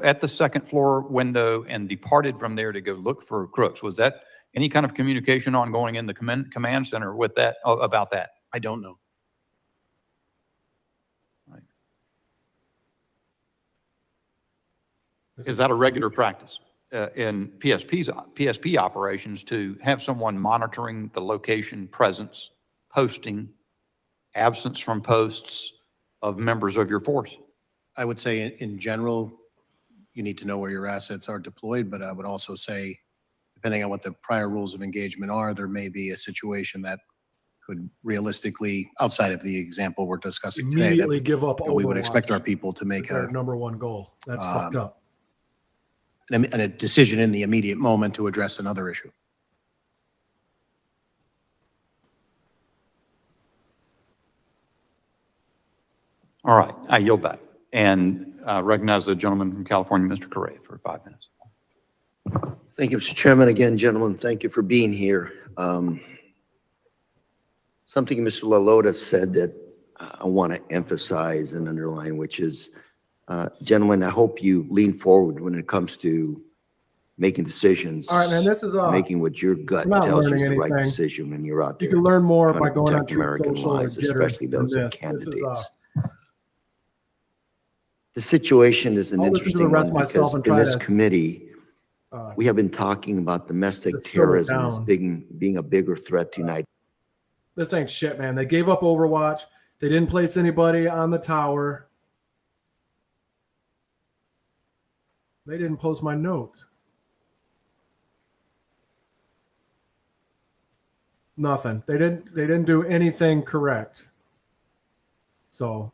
at the second floor window and departed from there to go look for Crooks? Was that any kind of communication ongoing in the command center with that about that? I don't know. Right. Is that a regular practice in PSP operations to have someone monitoring the location, presence, posting, absence from posts of members of your force? I would say in general, you need to know where your assets are deployed, but I would also say, depending on what the prior rules of engagement are, there may be a situation that could realistically, outside of the example we're discussing today, Immediately give up we would expect Overwatch. our people to make Their number one goal. That's fucked up. a decision in the immediate moment to address another issue. All right, I yield back and recognize the gentleman from California, Mr. Correa, for 5 minutes. Thank you, Mr. Chairman. Again, gentlemen, thank you for being here. Something Mr. Lalota said that I want to emphasize and underline, which is, gentlemen, I hope you lean forward when it comes to making decisions. All right, man, this is, making what your gut I'm not tells you is learning the right anything. decision when you're out there. You can learn more trying by to going on protect Truth American Social or lives, Getter especially than those of this. This is, candidates. The situation is an I'll listen to the interesting rest one myself because and in try this to, committee, we have been talking about domestic distill it terrorism as down. being a bigger threat to United. This ain't shit, man. They gave up Overwatch. They didn't place anybody on the tower. They didn't post my note. Nothing. They didn't do anything correct. So